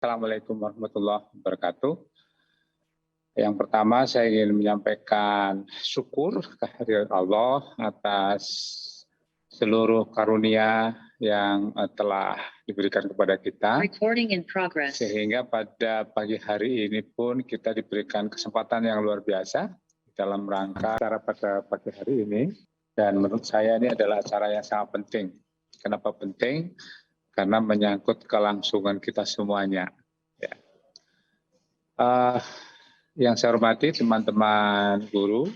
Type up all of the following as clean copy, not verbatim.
Assalamualaikum warahmatullahi wabarakatuh. Yang pertama saya ingin menyampaikan syukur kehadirat Allah atas seluruh karunia yang telah diberikan kepada kita. Sehingga pada pagi hari ini pun kita diberikan kesempatan yang luar biasa dalam rangka acara pada pagi hari ini. Dan menurut saya ini adalah acara yang sangat penting. Kenapa penting? Karena menyangkut kelangsungan kita semuanya. Ya. Yang saya hormati teman-teman guru,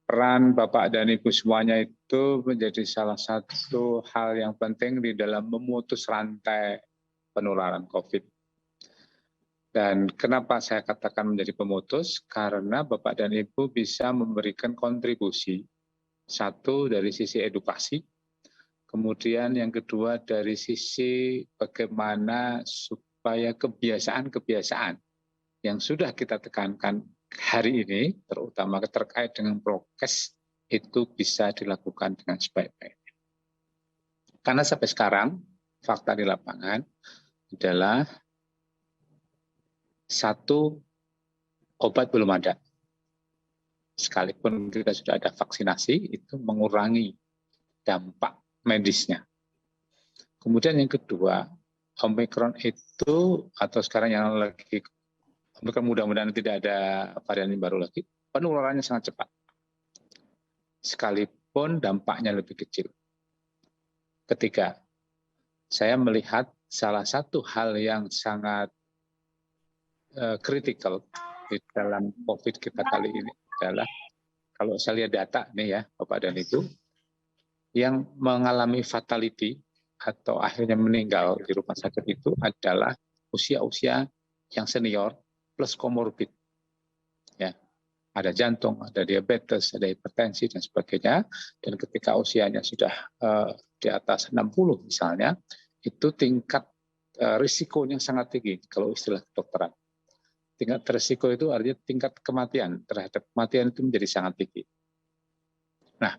peran Bapak dan Ibu semuanya itu menjadi salah satu hal yang penting di dalam memutus rantai penularan COVID. Dan kenapa saya katakan menjadi pemutus? Karena Bapak dan Ibu bisa memberikan kontribusi, satu dari sisi edukasi, kemudian yang kedua dari sisi bagaimana supaya kebiasaan-kebiasaan yang sudah kita tekankan hari ini, terutama terkait dengan prokes, itu bisa dilakukan dengan sebaik-baiknya. Karena sampai sekarang, fakta di lapangan adalah satu, obat belum ada. Sekalipun kita sudah ada vaksinasi, itu mengurangi dampak medisnya. Kemudian yang kedua, Omikron itu, atau sekarang yang lagi, mudah-mudahan tidak ada varian yang baru lagi, penularannya sangat cepat. Sekalipun dampaknya lebih kecil. Ketiga, saya melihat salah satu hal yang sangat kritikal di dalam COVID kita kali ini adalah, kalau saya lihat data nih ya, Bapak dan Ibu, yang mengalami fatality atau akhirnya meninggal di rumah sakit itu adalah usia-usia yang senior plus komorbid. Ya, ada jantung, ada diabetes, ada hipertensi dan sebagainya. Dan ketika usianya sudah di atas 60 misalnya, itu tingkat risikonya sangat tinggi kalau istilah kedokteran. Tingkat risiko itu artinya tingkat kematian terhadap kematian itu menjadi sangat tinggi. Nah,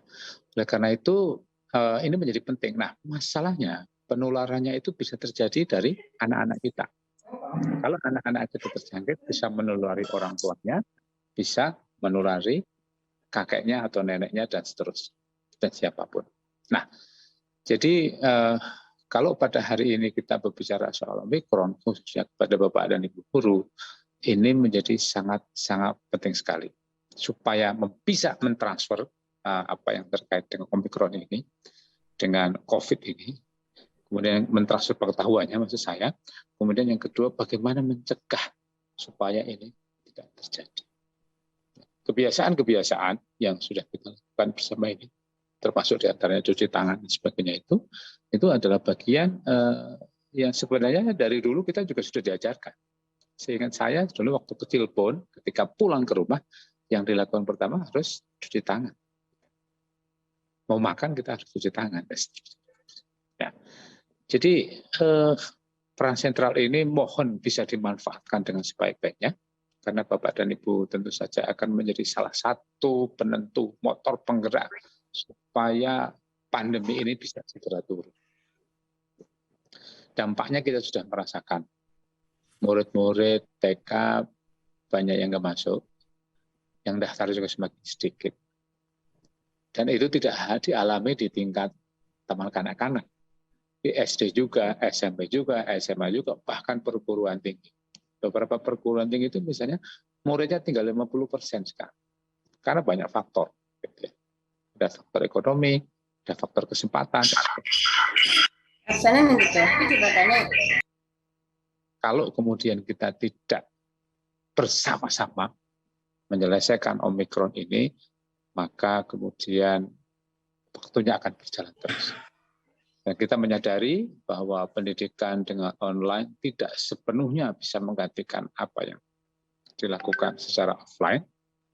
oleh karena itu ini menjadi penting. Nah, masalahnya penularannya itu bisa terjadi dari anak-anak kita. Kalau anak-anak itu terjangkit, bisa menulari orang tuanya, bisa menulari kakeknya atau neneknya dan seterusnya, dan siapapun. Nah, jadi kalau pada hari ini kita berbicara soal Omikron, khususnya kepada Bapak dan Ibu guru, ini menjadi sangat-sangat penting sekali supaya bisa mentransfer apa yang terkait dengan Omikron ini, dengan COVID ini, kemudian mentransfer pengetahuannya maksud saya, kemudian yang kedua bagaimana mencegah supaya ini tidak terjadi. Kebiasaan-kebiasaan yang sudah kita lakukan bersama ini, termasuk diantaranya cuci tangan dan sebagainya itu adalah bagian yang sebenarnya dari dulu kita juga sudah diajarkan. Seingat saya dulu waktu kecil pun ketika pulang ke rumah yang dilakukan pertama harus cuci tangan. Mau makan kita harus cuci tangan. Ya. Jadi peran sentral ini mohon bisa dimanfaatkan dengan sebaik-baiknya, karena Bapak dan Ibu tentu saja akan menjadi salah satu penentu motor penggerak supaya pandemi ini bisa segera turun. Dampaknya kita sudah merasakan. Murid-murid TK banyak yang nggak masuk, yang daftar juga semakin sedikit. Dan itu tidak dialami di tingkat taman kanak-kanak. Di SD juga, SMP juga, SMA juga, bahkan perguruan tinggi. Beberapa perguruan tinggi itu misalnya muridnya tinggal 50% sekarang. Karena banyak faktor. Ada faktor ekonomi, ada faktor kesempatan. Kalau kemudian kita tidak bersama-sama menyelesaikan Omikron ini, maka kemudian waktunya akan berjalan terus. Dan kita menyadari bahwa pendidikan dengan online tidak sepenuhnya bisa menggantikan apa yang dilakukan secara offline,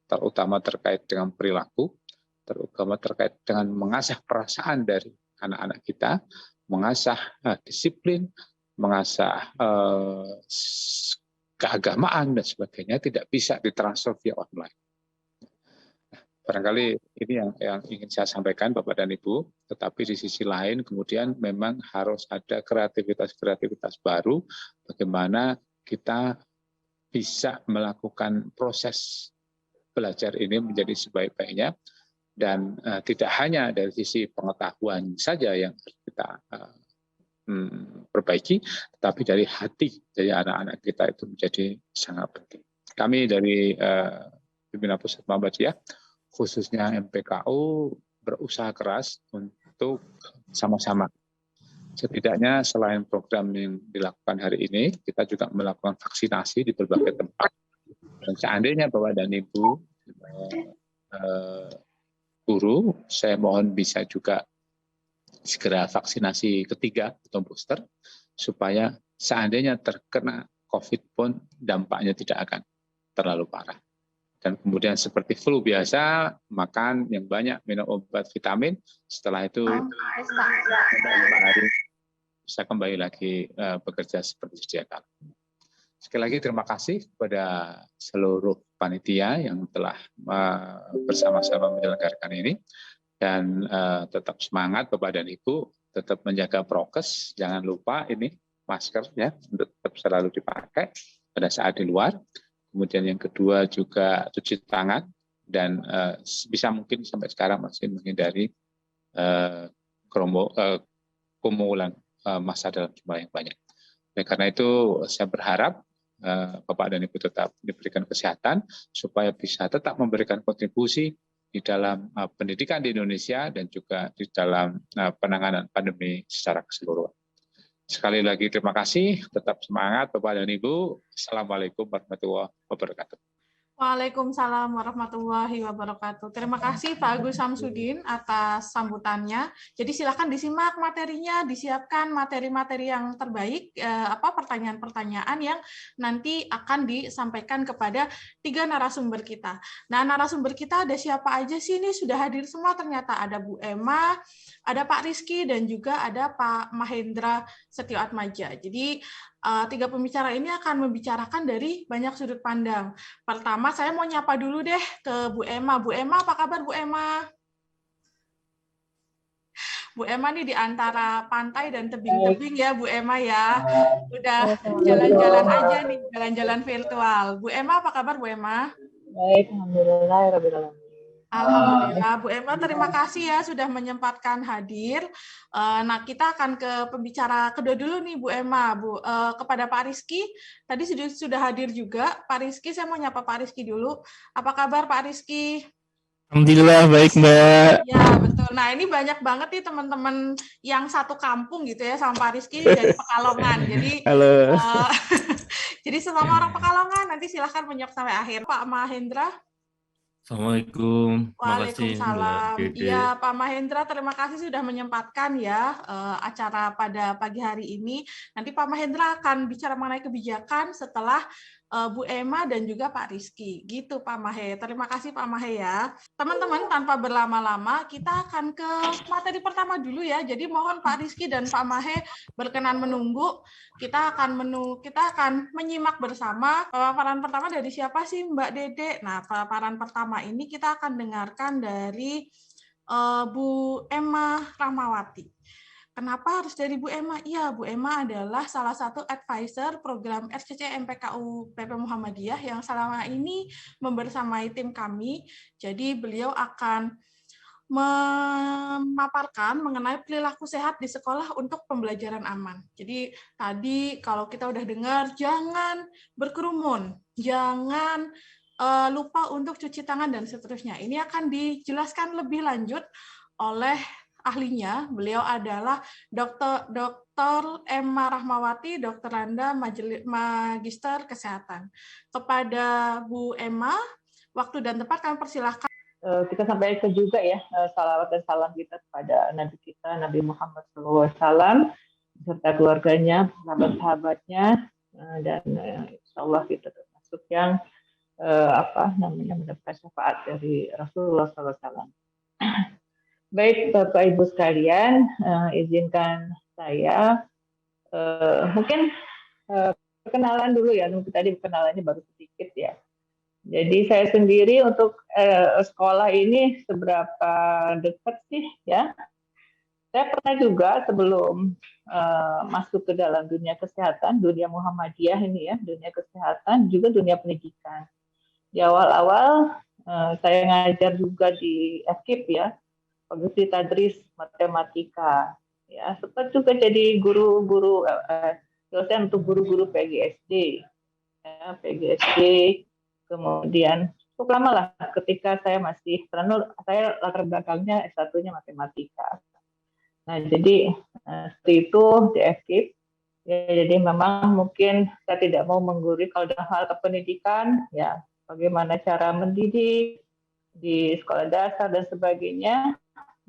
terutama terkait dengan perilaku, terutama terkait dengan mengasah perasaan dari anak-anak kita, mengasah disiplin, mengasah keagamaan dan sebagainya tidak bisa ditransfer via online. Barangkali ini yang ingin saya sampaikan Bapak dan Ibu, tetapi di sisi lain kemudian memang harus ada kreativitas baru bagaimana kita bisa melakukan proses belajar ini menjadi sebaik-baiknya dan tidak hanya dari sisi pengetahuan saja yang harus kita perbaiki, tetapi dari hati dari anak-anak kita itu menjadi sangat penting. Kami dari Pimpinan Pusat Muhammadiyah, khususnya MPKU, berusaha keras untuk sama-sama. Setidaknya selain program yang dilakukan hari ini, kita juga melakukan vaksinasi di berbagai tempat. Dan seandainya Bapak dan Ibu guru, saya mohon bisa juga segera vaksinasi ketiga atau booster, supaya seandainya terkena COVID pun dampaknya tidak akan terlalu parah. Dan kemudian seperti flu biasa, makan yang banyak, minum obat vitamin, setelah itu bisa kembali lagi bekerja seperti sedia kala. Sekali lagi terima kasih kepada seluruh panitia yang telah bersama-sama menyelenggarakan ini, dan tetap semangat Bapak dan Ibu, tetap menjaga prokes, jangan lupa ini masker ya, untuk tetap selalu dipakai pada saat di luar. Kemudian yang kedua juga cuci tangan, dan bisa mungkin sampai sekarang masih menghindari kerumunan massa dalam jumlah yang banyak. Oleh karena itu saya berharap Bapak dan Ibu tetap diberikan kesehatan supaya bisa tetap memberikan kontribusi di dalam pendidikan di Indonesia dan juga di dalam penanganan pandemi secara keseluruhan. Sekali lagi terima kasih, tetap semangat Bapak dan Ibu. Assalamualaikum warahmatullahi wabarakatuh. Waalaikumsalam warahmatullahi wabarakatuh. Terima kasih Pak Agus Samsudin atas sambutannya. Jadi silakan disimak materinya, disiapkan materi-materi yang terbaik, pertanyaan-pertanyaan yang nanti akan disampaikan kepada 3 narasumber kita. Nah, narasumber kita ada siapa aja sih? Ini sudah hadir semua ternyata. Ada Bu Emma, ada Pak Rizky, dan juga ada Pak Mahendra Setioatmaja. Jadi 3 pembicara ini akan membicarakan dari banyak sudut pandang. Pertama, saya mau nyapa dulu deh ke Bu Emma. Bu Emma, apa kabar Bu Emma? Bu Emma nih di antara pantai dan tebing-tebing ya Bu Emma ya. Udah jalan-jalan aja nih, jalan-jalan virtual. Bu Emma, apa kabar Bu Emma? Baik, alhamdulillah. Alhamdulillah, Bu Emma, terima kasih ya sudah menyempatkan hadir. Nah, kita akan ke pembicara kedua dulu nih, Bu Emma. Kepada Pak Rizky, tadi sudah hadir juga. Pak Rizky, saya mau nyapa Pak Rizky dulu. Apa kabar Pak Rizky? Alhamdulillah, baik Mbak. Ya, betul. Nah, ini banyak banget nih teman-teman yang satu kampung gitu ya sama Pak Rizky dari Pekalongan. Jadi, halo. Jadi selama orang Pekalongan, nanti silahkan menyimak sampai akhir. Pak Mahendra. Assalamualaikum. Waalaikumsalam. Iya, Pak Mahendra, terima kasih sudah menyempatkan ya acara pada pagi hari ini. Nanti Pak Mahendra akan bicara mengenai kebijakan setelah Bu Emma dan juga Pak Rizky. Gitu Pak Mahe. Terima kasih Pak Mahe ya. Teman-teman, tanpa berlama-lama, kita akan ke materi pertama dulu ya. Jadi mohon Pak Rizky dan Pak Mahe berkenan menunggu. Kita akan menyimak bersama. Paparan pertama dari siapa sih Mbak Dede? Nah, paparan pertama ini kita akan dengarkan dari Bu Emma Rahmawati. Kenapa harus dari Bu Emma? Iya, Bu Emma adalah salah satu advisor program RCC MPKU PP Muhammadiyah yang selama ini membersamai tim kami. Jadi beliau akan memaparkan mengenai perilaku sehat di sekolah untuk pembelajaran aman. Jadi tadi kalau kita udah dengar, jangan berkerumun, jangan lupa untuk cuci tangan dan seterusnya. Ini akan dijelaskan lebih lanjut oleh ahlinya. Beliau adalah Dr. Emma Rahmawati, dokteranda Magister Kesehatan. Kepada Bu Emma, waktu dan tempat kami persilahkan. Kita sampaikan juga ya salawat dan salam kita kepada Nabi kita, Nabi Muhammad SAW, beserta keluarganya, sahabat-sahabatnya, dan insya Allah kita termasuk yang mendapat syafaat dari Rasulullah SAW. Baik Bapak Ibu sekalian, izinkan saya mungkin perkenalan dulu ya. Tadi perkenalannya baru sedikit ya. Jadi saya sendiri untuk sekolah ini seberapa dekat sih ya? Saya pernah juga sebelum masuk ke dalam dunia kesehatan, dunia Muhammadiyah ini ya, dunia kesehatan, juga dunia pendidikan. Di awal-awal saya ngajar juga di FKIP ya, Fakultas Tadris Matematika. Ya, sempat juga jadi guru-guru dosen untuk guru-guru PGSD, ya, PGSD. Kemudian cukup lama lah ketika saya masih, karena saya latar belakangnya S1-nya matematika. Nah, jadi seperti itu di FKIP. Ya, jadi memang mungkin saya tidak mau menggurui kalau dalam hal kependidikan, ya bagaimana cara mendidik di sekolah dasar dan sebagainya,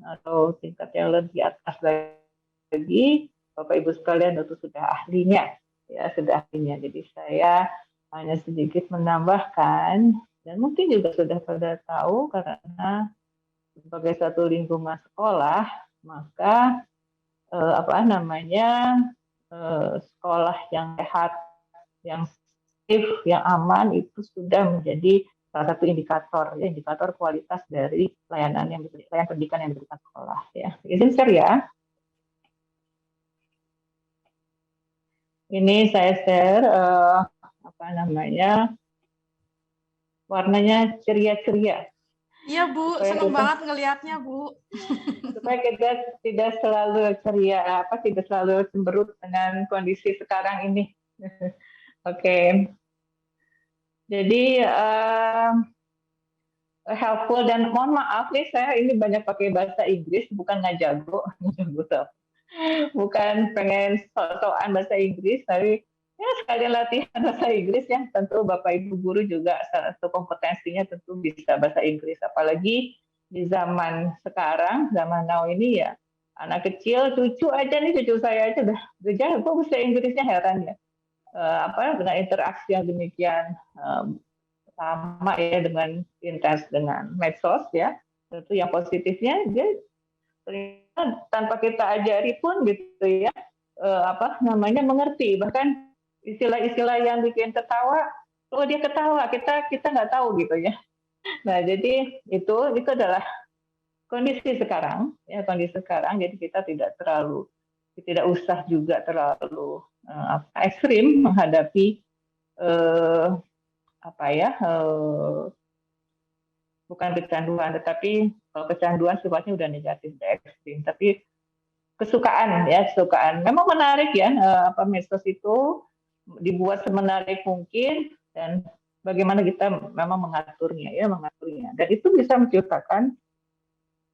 atau tingkat yang lebih atas lagi, Bapak Ibu sekalian itu sudah ahlinya, ya sudah ahlinya. Jadi saya hanya sedikit menambahkan, dan mungkin juga sudah pada tahu karena sebagai satu lingkungan sekolah, maka sekolah yang sehat, yang safe, yang aman itu sudah menjadi salah satu indikator kualitas dari layanan pendidikan yang diberikan sekolah. Ya, izin share ya. Ini saya share warnanya ceria-ceria. Iya Bu, senang banget ngelihatnya Bu. Supaya kita tidak selalu ceria, tidak selalu cemberut dengan kondisi sekarang ini. Oke. Jadi helpful, dan mohon maaf nih saya ini banyak pakai bahasa Inggris, bukan nggak jago, bukan pengen sok-sokan bahasa Inggris, tapi ya sekali latihan bahasa Inggris ya, tentu Bapak Ibu guru juga salah satu kompetensinya tentu bisa bahasa Inggris, apalagi di zaman sekarang, zaman now ini ya, anak kecil, cucu saya aja udah jago bahasa Inggrisnya, heran ya. Dengan interaksi yang demikian sama ya, dengan intens dengan medsos ya, tentu yang positifnya dia tanpa kita ajari pun gitu ya, mengerti, bahkan istilah-istilah yang bikin ketawa, kalau dia ketawa kita nggak tahu gitu ya. Nah, jadi itu adalah kondisi sekarang ya, jadi kita tidak usah juga terlalu ekstrim menghadapi bukan kecanduan, tetapi kalau kecanduan sifatnya udah negatif, udah ekstrim, tapi kesukaan. Memang menarik ya, medsos itu dibuat semenarik mungkin, dan bagaimana kita memang mengaturnya. Dan itu bisa menciptakan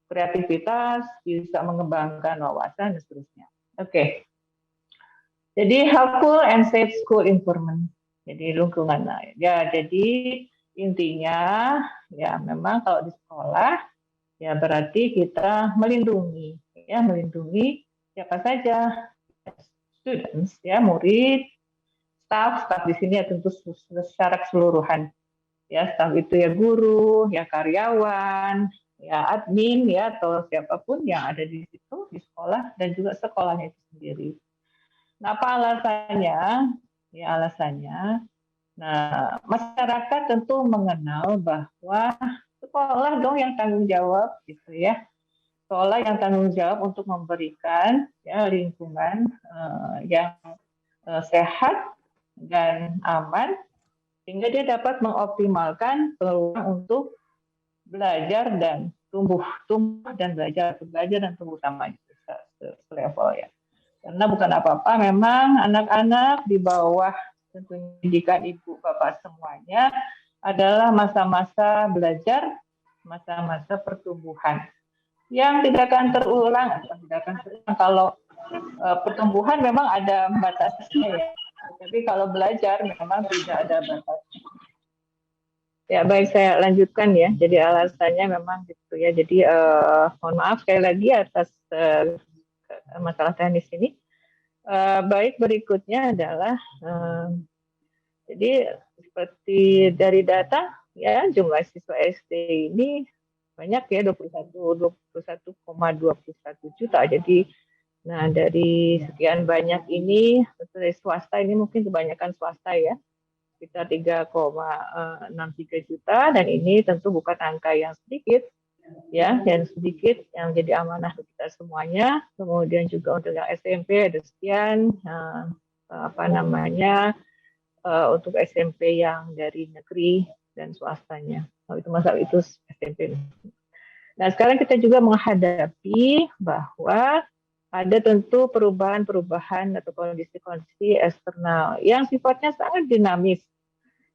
kreativitas, bisa mengembangkan wawasan dan seterusnya. Oke. Jadi helpful and safe school environment. Jadi lingkungan. Ya, jadi intinya ya memang kalau di sekolah ya berarti kita melindungi siapa saja, students ya, murid, staff di sini ya tentu secara keseluruhan. Ya, staff itu ya guru, ya karyawan, ya admin ya, atau siapapun yang ada di situ di sekolah, dan juga sekolahnya itu sendiri. Nah, apa alasannya? Ya, alasannya, nah, masyarakat tentu mengenal bahwa sekolah dong yang tanggung jawab gitu ya. Sekolah yang tanggung jawab untuk memberikan ya lingkungan yang sehat dan aman, sehingga dia dapat mengoptimalkan peluang untuk belajar dan tumbuh dan belajar dan tumbuh sama level ya. Karena bukan apa-apa, memang anak-anak di bawah tentunya pendidikan ibu bapak semuanya adalah masa-masa belajar, masa-masa pertumbuhan yang tidak akan terulang. Kalau pertumbuhan memang ada batasnya ya, tapi kalau belajar memang tidak ada batasnya. Ya, baik, saya lanjutkan ya. Jadi alasannya memang gitu ya. Jadi mohon maaf sekali lagi atas masalah teknis ini. Baik, berikutnya adalah jadi seperti dari data ya, jumlah siswa SD ini banyak ya, 21,21 juta. Jadi nah, dari sekian banyak ini dari swasta, ini mungkin kebanyakan swasta ya, sekitar 3,63 juta, dan ini tentu bukan angka yang sedikit, ya, dan sedikit yang jadi amanah kita semuanya. Kemudian juga untuk yang SMP ada sekian, untuk SMP yang dari negeri dan swastanya. Itu masalah itu SMP. Nah, sekarang kita juga menghadapi bahwa ada tentu perubahan-perubahan atau kondisi-kondisi eksternal yang sifatnya sangat dinamis.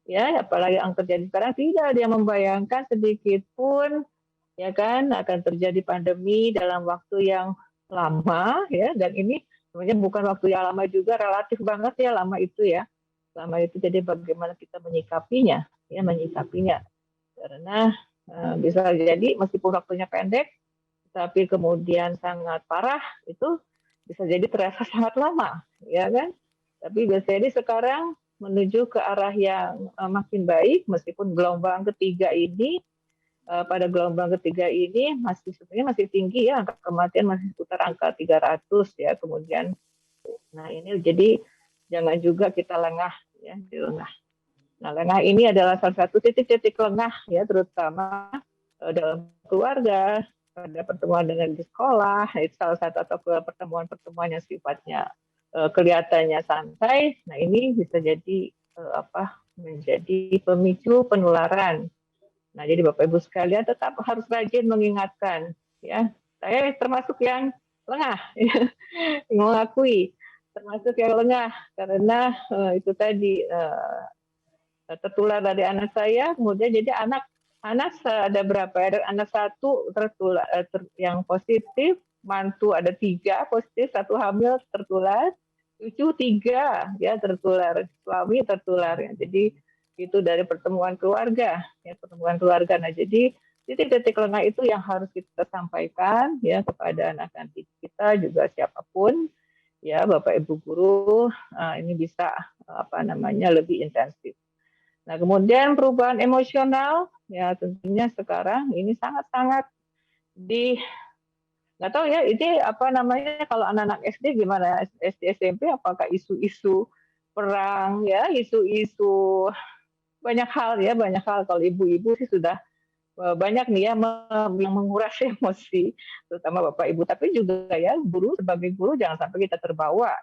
Ya, apalagi yang terjadi sekarang tidak ada yang membayangkan sedikit pun, ya kan, akan terjadi pandemi dalam waktu yang lama, ya, dan ini sebenarnya bukan waktu yang lama juga, relatif banget ya lama itu ya. Lama itu, jadi bagaimana kita menyikapinya, karena bisa jadi meskipun waktunya pendek, tapi kemudian sangat parah, itu bisa jadi terasa sangat lama, ya kan? Tapi bisa jadi sekarang menuju ke arah yang makin baik, meskipun gelombang ketiga ini, pada gelombang ketiga ini sebenarnya masih tinggi ya, angka kematian masih seputar angka 300 ya, kemudian, nah ini jadi jangan juga kita lengah ya, lengah. Nah, lengah ini adalah salah satu titik-titik lengah ya, terutama dalam keluarga, pada pertemuan dengan di sekolah, itu salah satu, atau pertemuan-pertemuan yang sifatnya kelihatannya santai. Nah, ini bisa jadi menjadi pemicu penularan. Nah, jadi Bapak Ibu sekalian tetap harus rajin mengingatkan ya. Saya termasuk yang lengah, ya, mengakui termasuk yang lengah karena itu tadi tertular dari anak saya, kemudian jadi anak ada berapa? Ada anak satu tertular yang positif, mantu ada 3 positif, 1 hamil tertular, cucu 3 ya tertular, suami tertular ya. Jadi itu dari pertemuan keluarga ya, pertemuan keluarga. Nah, jadi titik-titik lengah itu yang harus kita sampaikan ya kepada anak-anak kita juga, siapapun ya, Bapak Ibu guru, ini bisa lebih intensif. Nah, kemudian perubahan emosional, ya tentunya sekarang ini sangat-sangat nggak tahu ya, ini kalau anak-anak SD gimana, SD SMP, apakah isu-isu perang ya, isu-isu banyak hal, kalau ibu-ibu sih sudah banyak nih ya yang menguras emosi, terutama Bapak Ibu, tapi juga ya guru, sebagai guru jangan sampai kita terbawa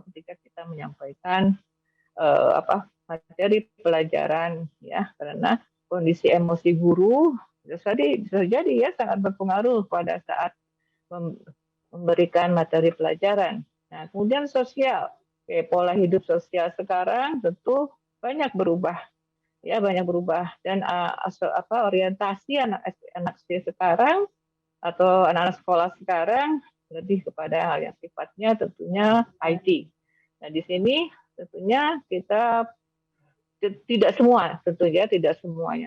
ketika kita menyampaikan materi pelajaran ya, karena kondisi emosi guru bisa jadi ya sangat berpengaruh pada saat memberikan materi pelajaran. Nah, kemudian sosial, pola hidup sosial sekarang tentu banyak berubah dan orientasi anak sekarang atau anak-anak sekolah sekarang lebih kepada hal yang sifatnya tentunya IT. Nah, di sini tentunya kita tidak semuanya,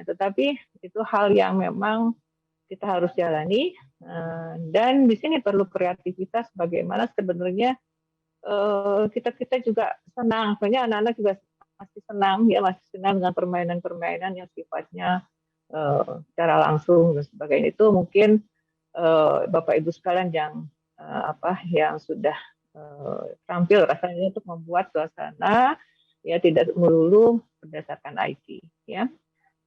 tetapi itu hal yang memang kita harus jalani, dan di sini perlu kreativitas, bagaimana sebenarnya kita juga senang, sebenarnya anak-anak juga masih senang dengan permainan-permainan yang sifatnya secara langsung dan sebagainya. Itu mungkin Bapak Ibu sekalian yang sudah tampil rasanya untuk membuat suasana ya tidak melulu berdasarkan IT ya.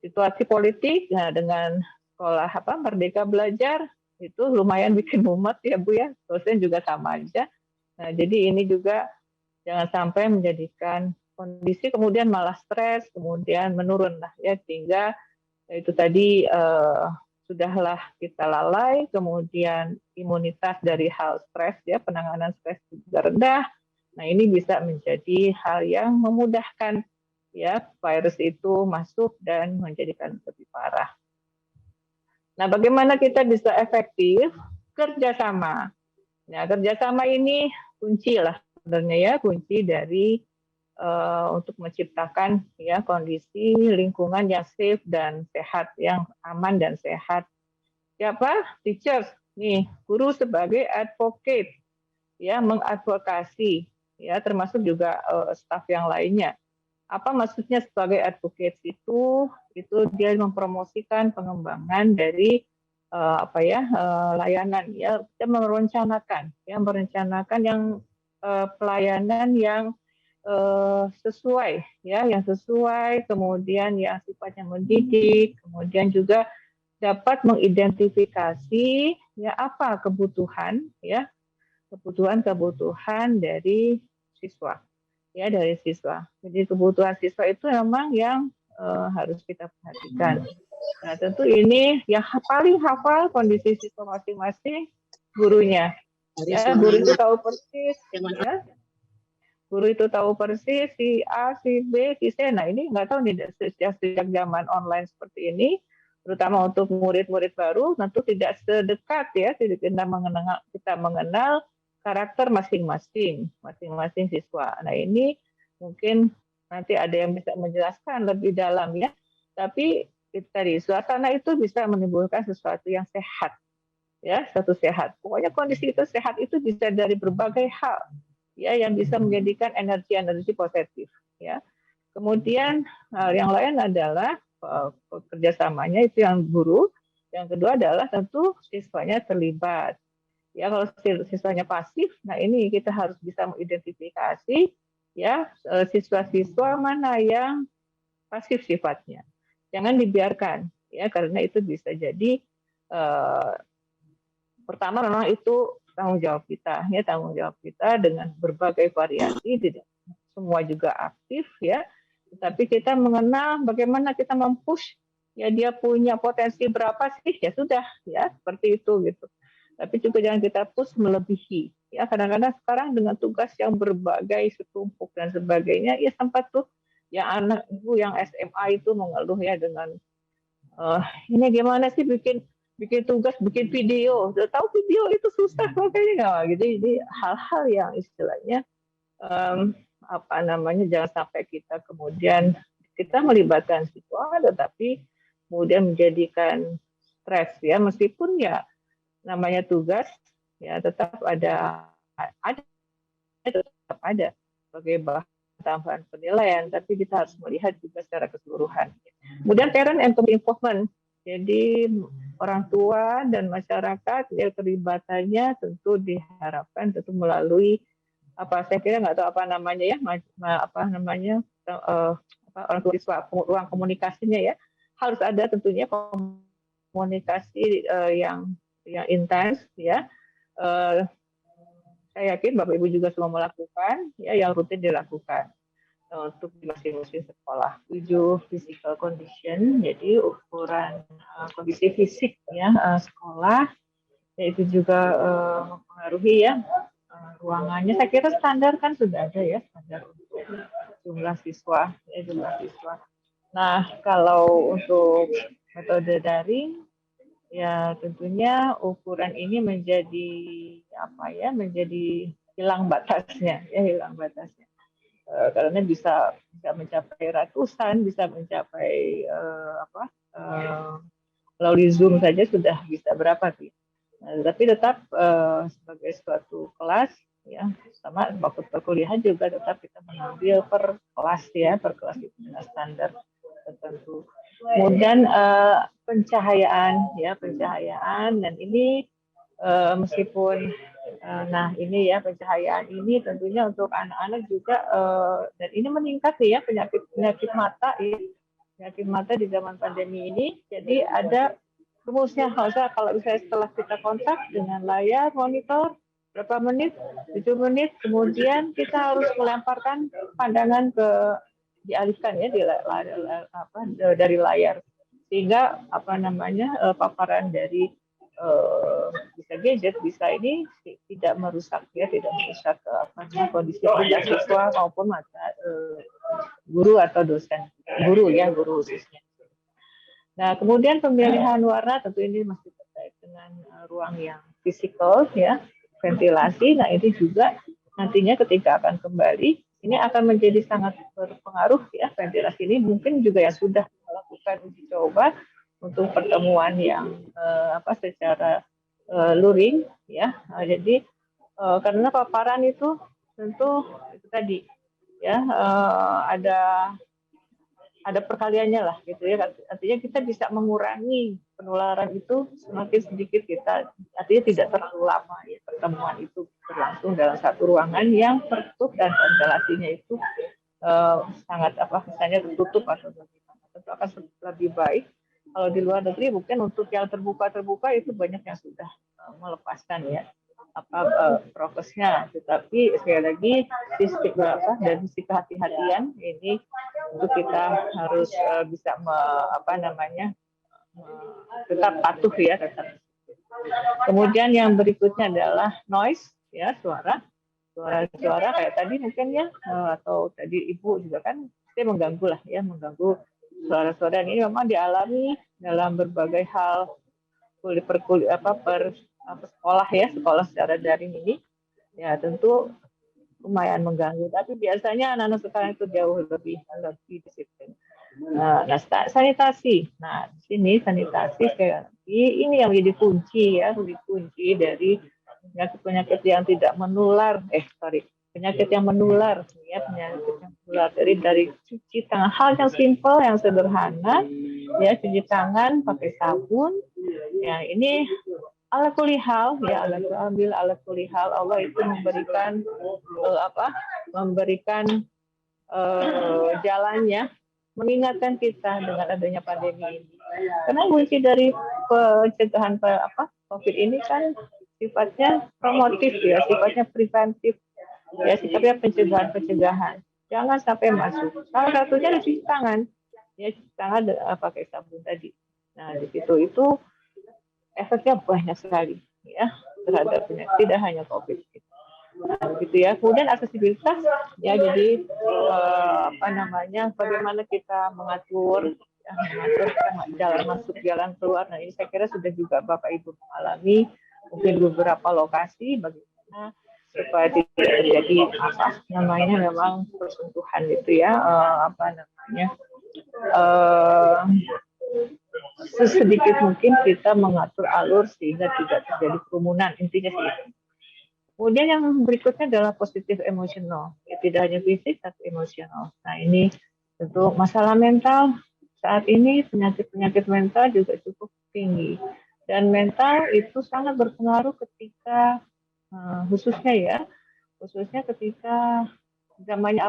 Situasi politik dengan sekolah Merdeka Belajar itu lumayan bikin mumet ya Bu ya, dosen juga sama aja. Nah, jadi ini juga jangan sampai menjadikan kondisi kemudian malah stres, kemudian menurun lah ya, sehingga itu tadi sudahlah kita lalai, kemudian imunitas dari hal stres ya, penanganan stres juga rendah. Nah, ini bisa menjadi hal yang memudahkan ya virus itu masuk dan menjadikan lebih parah. Nah, bagaimana kita bisa efektif kerjasama? Nah, kerjasama ini kunci lah sebenarnya ya, kunci dari untuk menciptakan ya kondisi lingkungan yang safe dan sehat, yang aman dan sehat. Siapa? Teachers nih, guru sebagai advocate ya, mengadvokasi ya, termasuk juga staf yang lainnya. Apa maksudnya sebagai advocate itu dia mempromosikan pengembangan dari layanan ya, kita merencanakan yang pelayanan yang sesuai, ya, yang sesuai, kemudian yang sifatnya mendidik, kemudian juga dapat mengidentifikasi ya apa kebutuhan, ya, kebutuhan dari siswa, ya, dari siswa. Jadi kebutuhan siswa itu memang yang harus kita perhatikan. Nah, tentu ini yang paling hafal kondisi siswa masing-masing gurunya. Ya, guru itu tahu persis, ya. Guru itu tahu persis si A, si B, si C. Nah, ini nggak tahu nih sejak zaman online seperti ini, terutama untuk murid-murid baru, tentu tidak sedekat ya, tidak kita mengenal karakter masing-masing siswa. Nah, ini mungkin nanti ada yang bisa menjelaskan lebih dalam ya. Tapi tadi suasana itu bisa menimbulkan sesuatu yang sehat, ya, satu sehat. Pokoknya kondisi itu sehat itu bisa dari berbagai hal, ya, yang bisa menjadikan energi positif, ya. Kemudian yang lain adalah kerjasamanya itu yang guru. Yang kedua adalah tentu siswanya terlibat. Ya, kalau siswanya pasif, nah ini kita harus bisa mengidentifikasi ya siswa-siswa mana yang pasif sifatnya. Jangan dibiarkan, ya, karena itu bisa jadi pertama memang itu tanggung jawab kita, ya, tanggung jawab kita dengan berbagai variasi, tidak semua juga aktif, ya, tapi kita mengenal bagaimana kita mempush, ya, dia punya potensi berapa sih, ya sudah, ya, seperti itu gitu. Tapi juga jangan kita push melebihi, ya, kadang-kadang sekarang dengan tugas yang berbagai setumpuk dan sebagainya, ya sempat tuh yang anak ibu yang SMA itu mengeluh ya dengan ini gimana sih bikin tugas, bikin video. Udah tahu video itu susah makanya nggak gitu. Jadi hal-hal yang istilahnya apa namanya jangan sampai kita kemudian kita melibatkan siswa, tetapi kemudian menjadikan stres ya. Meskipun ya namanya tugas ya tetap tetap ada sebagai bahan tambahan penilaian, tapi kita harus melihat juga secara keseluruhan. Kemudian parent and community involvement. Jadi orang tua dan masyarakat ya terlibatannya tentu diharapkan tentu melalui saya kira nggak tahu apa namanya ya orang tua siswa ruang komunikasinya ya harus ada tentunya komunikasi yang intens ya. Saya yakin Bapak Ibu juga semua melakukan ya yang rutin dilakukan untuk di masing-masing sekolah. 7 physical condition, jadi ukuran kondisi fisik ya sekolah, yaitu juga mempengaruhi ya ruangannya. Saya kira standar kan sudah ada ya standar untuk jumlah siswa. Nah kalau untuk metode daring ya tentunya ukuran ini menjadi hilang batasnya. Karena bisa mencapai ratusan, bisa mencapai melalui Zoom saja sudah bisa berapa sih. Nah, tapi tetap sebagai suatu kelas ya sama waktu perkuliahan juga tetap kita mengambil per kelas itu dengan standar tertentu. Kemudian pencahayaan dan ini meskipun ini ya pencahayaan ini tentunya untuk anak-anak juga dan ini meningkat ya penyakit mata di zaman pandemi ini. Jadi ada rumusnya kalau misalnya setelah kita kontak dengan layar monitor berapa menit, 7 menit, kemudian kita harus melemparkan pandangan dialihkan ya dari layar sehingga paparan dari bisa gadget bisa ini tidak merusak kondisi siswa maupun guru atau dosen guru khususnya. Nah kemudian pemilihan warna tentu ini masih terkait dengan ruang yang fisikal ya ventilasi. Nah ini juga nantinya ketika akan kembali ini akan menjadi sangat berpengaruh ya ventilasi ini mungkin juga yang sudah melakukan uji coba untuk pertemuan yang secara luring ya. Jadi karena paparan itu tentu itu tadi ya ada ada perkaliannya lah gitu ya. Artinya kita bisa mengurangi penularan itu semakin sedikit kita, artinya tidak terlalu lama ya pertemuan itu berlangsung dalam satu ruangan yang tertutup dan ventilasinya itu sangat misalnya tertutup atau bagaimana. Tentu akan lebih baik kalau di luar negeri. Mungkin untuk yang terbuka itu banyak yang sudah melepaskan ya prokesnya, tetapi sekali lagi dari sisi kehati-hatian ini untuk kita harus bisa tetap patuh ya tetap. Kemudian yang berikutnya adalah noise ya, suara kayak tadi mungkin ya, atau tadi Ibu juga kan pasti mengganggu lah ya, mengganggu suara-suara ini memang dialami dalam berbagai hal sekolah secara daring ini ya, tentu lumayan mengganggu, tapi biasanya anak-anak sekarang itu jauh lebih disiplin. Nah, sanitasi. Nah, di sini sanitasi sekali lagi ini yang menjadi kunci dari penyakit yang tidak menular. Penyakit yang menular ya, dari cuci tangan, hal yang simpel, yang sederhana ya, cuci tangan pakai sabun. Ya, ini ala kulli hal ya, ala kulli hal Allah itu memberikan jalannya, mengingatkan kita dengan adanya pandemi ini. Karena kunci dari pencegahan COVID ini kan sifatnya promotif ya, sifatnya preventif ya, sifatnya pencegahan. Jangan sampai masuk. Salah satunya cuci tangan ya, cuci tangan pakai sabun tadi. Nah, di situ itu efeknya banyak sekali ya terhadap penyakit, tidak hanya COVID. Nah, gitu ya. Kemudian aksesibilitas ya, jadi bagaimana kita mengatur jalan masuk, jalan keluar. Nah, ini saya kira sudah juga Bapak Ibu mengalami mungkin beberapa lokasi bagaimana supaya tidak terjadi memang persentuhan itu ya, sesedikit mungkin kita mengatur alur sehingga tidak terjadi kerumunan, intinya sih. Kemudian yang berikutnya adalah positif emosional, ya, tidak hanya fisik tapi emosional. Nah, ini tentu masalah mental saat ini, penyakit mental juga cukup tinggi, dan mental itu sangat berpengaruh ketika khususnya ketika zaman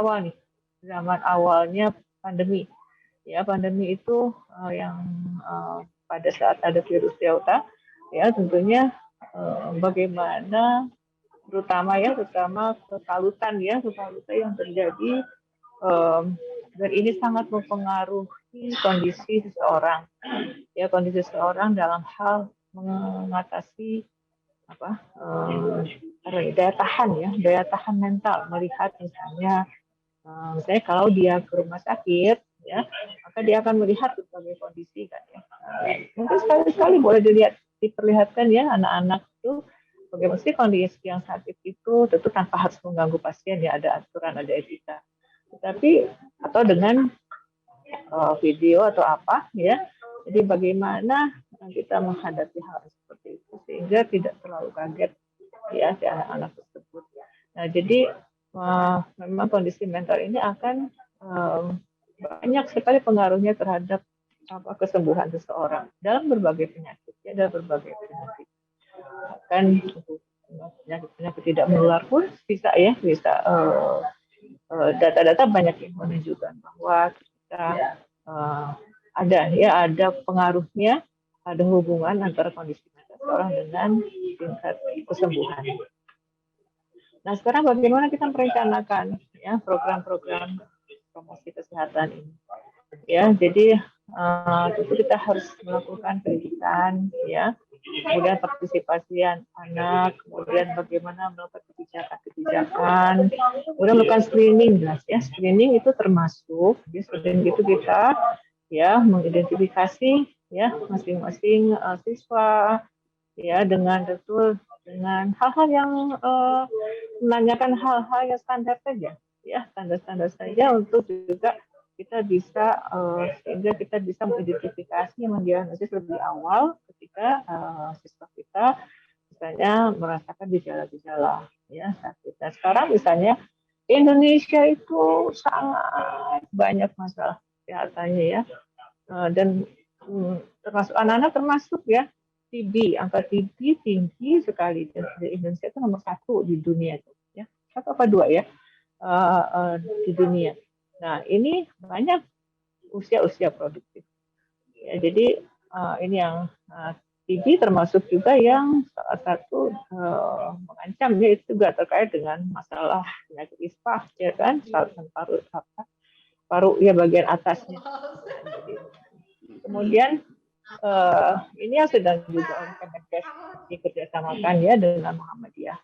awalnya pandemi. Ya, pandemi itu yang pada saat ada virus Delta, ya tentunya bagaimana terutama kekalutan yang terjadi, dan ini sangat mempengaruhi kondisi seseorang dalam hal mengatasi daya tahan mental, melihat misalnya kalau dia ke rumah sakit ya, maka dia akan melihat berbagai kondisi kan ya. Mungkin sekali-sekali boleh diperlihatkan ya, anak-anak itu bagaimana sih kondisi yang sakit itu, tentu tanpa harus mengganggu pasien ya, ada aturan, ada etika. Tetapi atau dengan video atau apa ya. Jadi bagaimana kita menghadapi hal seperti itu sehingga tidak terlalu kaget ya si anak-anak tersebut. Nah, jadi memang kondisi mental ini akan banyak sekali pengaruhnya terhadap kesembuhan seseorang dalam berbagai penyakit ya, kan penyakit tidak menular pun bisa data-data banyak yang menunjukkan bahwa kita ada pengaruhnya, ada hubungan antara kondisi mental seseorang dengan tingkat kesembuhan. Nah, sekarang bagaimana kita merencanakan ya program-program promosi kesehatan ini? Ya, jadi tentu kita harus melakukan pendidikan ya, kemudian partisipasi anak, kemudian bagaimana melakukan kebijakan, kemudian melakukan screening jelas ya. Screening itu termasuk di screening itu kita ya mengidentifikasi ya masing-masing siswa ya dengan hal-hal yang menanyakan hal-hal yang standar saja ya, standar saja untuk juga kita bisa sehingga kita bisa mengidentifikasi, mendiagnosis lebih awal ketika siswa kita misalnya merasakan gejala-gejala ya sakit. Nah, sekarang misalnya Indonesia itu sangat banyak masalah kesehatannya ya. Dan termasuk anak-anak termasuk ya TB, angka TB tinggi sekali di Indonesia itu nomor 1 di dunia itu ya, 1 apa 2 ya di dunia. Nah ini banyak usia produktif ya, jadi ini yang TB termasuk juga yang salah satu mengancam ya, itu juga terkait dengan masalah penyakit ispa ya kan, saluran paru ya bagian atasnya. Kemudian ini yang sedang juga oleh Kemenkes dikerjasamakan ya dengan Muhammadiyah.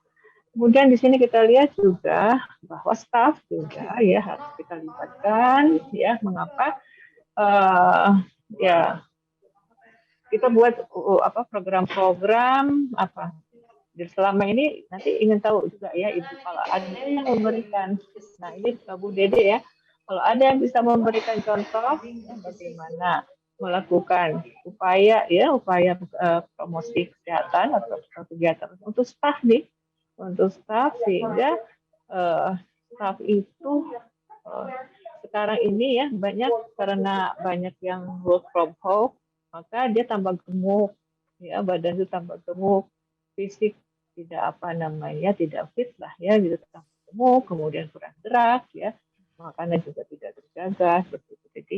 Kemudian di sini kita lihat juga bahwa staf juga ya harus kita libatkan ya. Mengapa? Ya kita buat program-program apa. Jadi selama ini nanti ingin tahu juga ya Ibu, kalau ada yang memberikan, nah ini Bu Dede ya, kalau ada yang bisa memberikan contoh bagaimana melakukan upaya promosi kesehatan atau kegiatan untuk staf nih, untuk staf sehingga staf itu sekarang ini ya banyak karena banyak yang work from home, maka dia tambah gemuk ya, badan itu tambah gemuk, fisik tidak tidak fit lah ya, gitu, tambah gemuk, kemudian kurang gerak ya, makanya juga tidak terjaga seperti itu. Jadi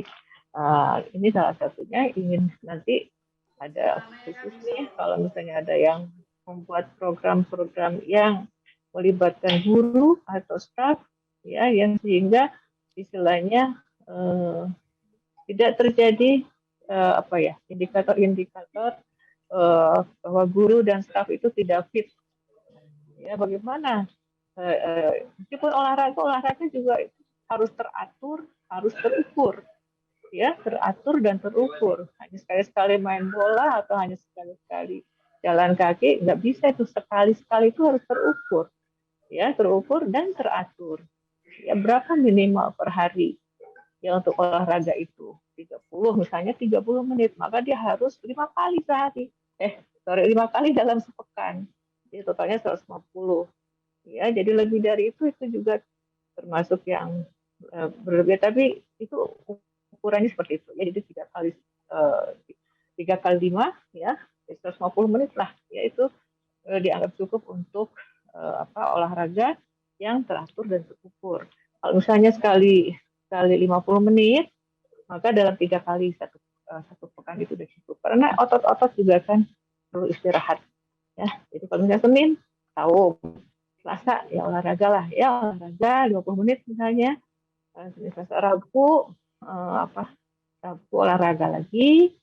ini salah satunya ingin nanti ada khusus nih kalau misalnya ada yang membuat program-program yang melibatkan guru atau staf ya, yang sehingga istilahnya tidak terjadi indikator-indikator bahwa guru dan staf itu tidak fit ya. Bagaimana meskipun olahraga juga harus teratur, harus terukur ya, teratur dan terukur. Hanya sekali-sekali main bola atau hanya sekali-sekali jalan kaki nggak bisa, itu sekali-sekali itu harus terukur ya, terukur dan teratur ya. Berapa minimal per hari ya untuk olahraga itu? 30 misalnya 30 menit, maka dia harus 5 kali sehari. 5 kali dalam sepekan. Jadi totalnya 150. Ya, jadi lebih dari itu juga termasuk yang berlebih, tapi itu ukurannya seperti itu. Ya, jadi 3 kali 5 ya, 150 menit lah. Ya, itu dianggap cukup untuk olahraga yang teratur dan terukur. Kalau misalnya sekali 50 menit, maka dalam 3 kali satu pekan itu sudah cukup. Karena otot-otot juga kan perlu istirahat. Ya, jadi kalau misalnya Senin, tahu Selasa ya olahraga lah, ya olahraga 20 menit misalnya. Senin, Selasa, Rabu Rabu olahraga lagi,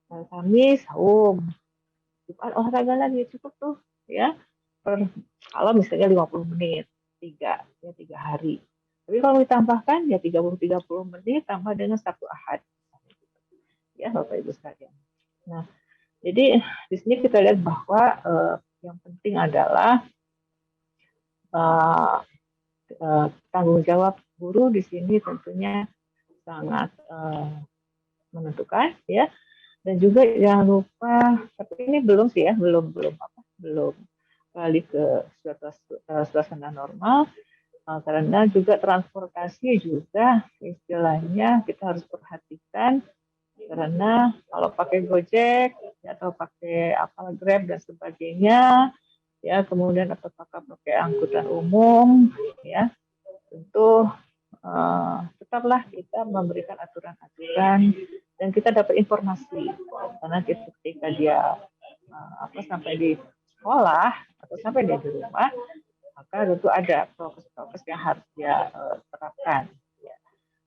Kamis saum, Jumat olahraga lagi, cukup tuh ya. Kalau misalnya 50 menit 3 hari. Tapi kalau ditambahkan ya 30 menit tambah dengan Sabtu Ahad. Ya Bapak Ibu sekalian. Nah, jadi di sini kita lihat bahwa yang penting adalah tanggung jawab guru di sini tentunya sangat menentukan ya. Dan juga jangan lupa, tapi ini belum sih ya, belum balik ke suasana normal. Karena juga transportasi juga istilahnya kita harus perhatikan, karena kalau pakai Gojek atau pakai Grab dan sebagainya ya, kemudian atau pakai angkutan umum ya, tentu tetaplah kita memberikan aturan-aturan dan kita dapat informasi, karena ketika dia sampai di sekolah atau sampai dia di rumah, maka tentu ada prokes yang harus dia terapkan. Ya.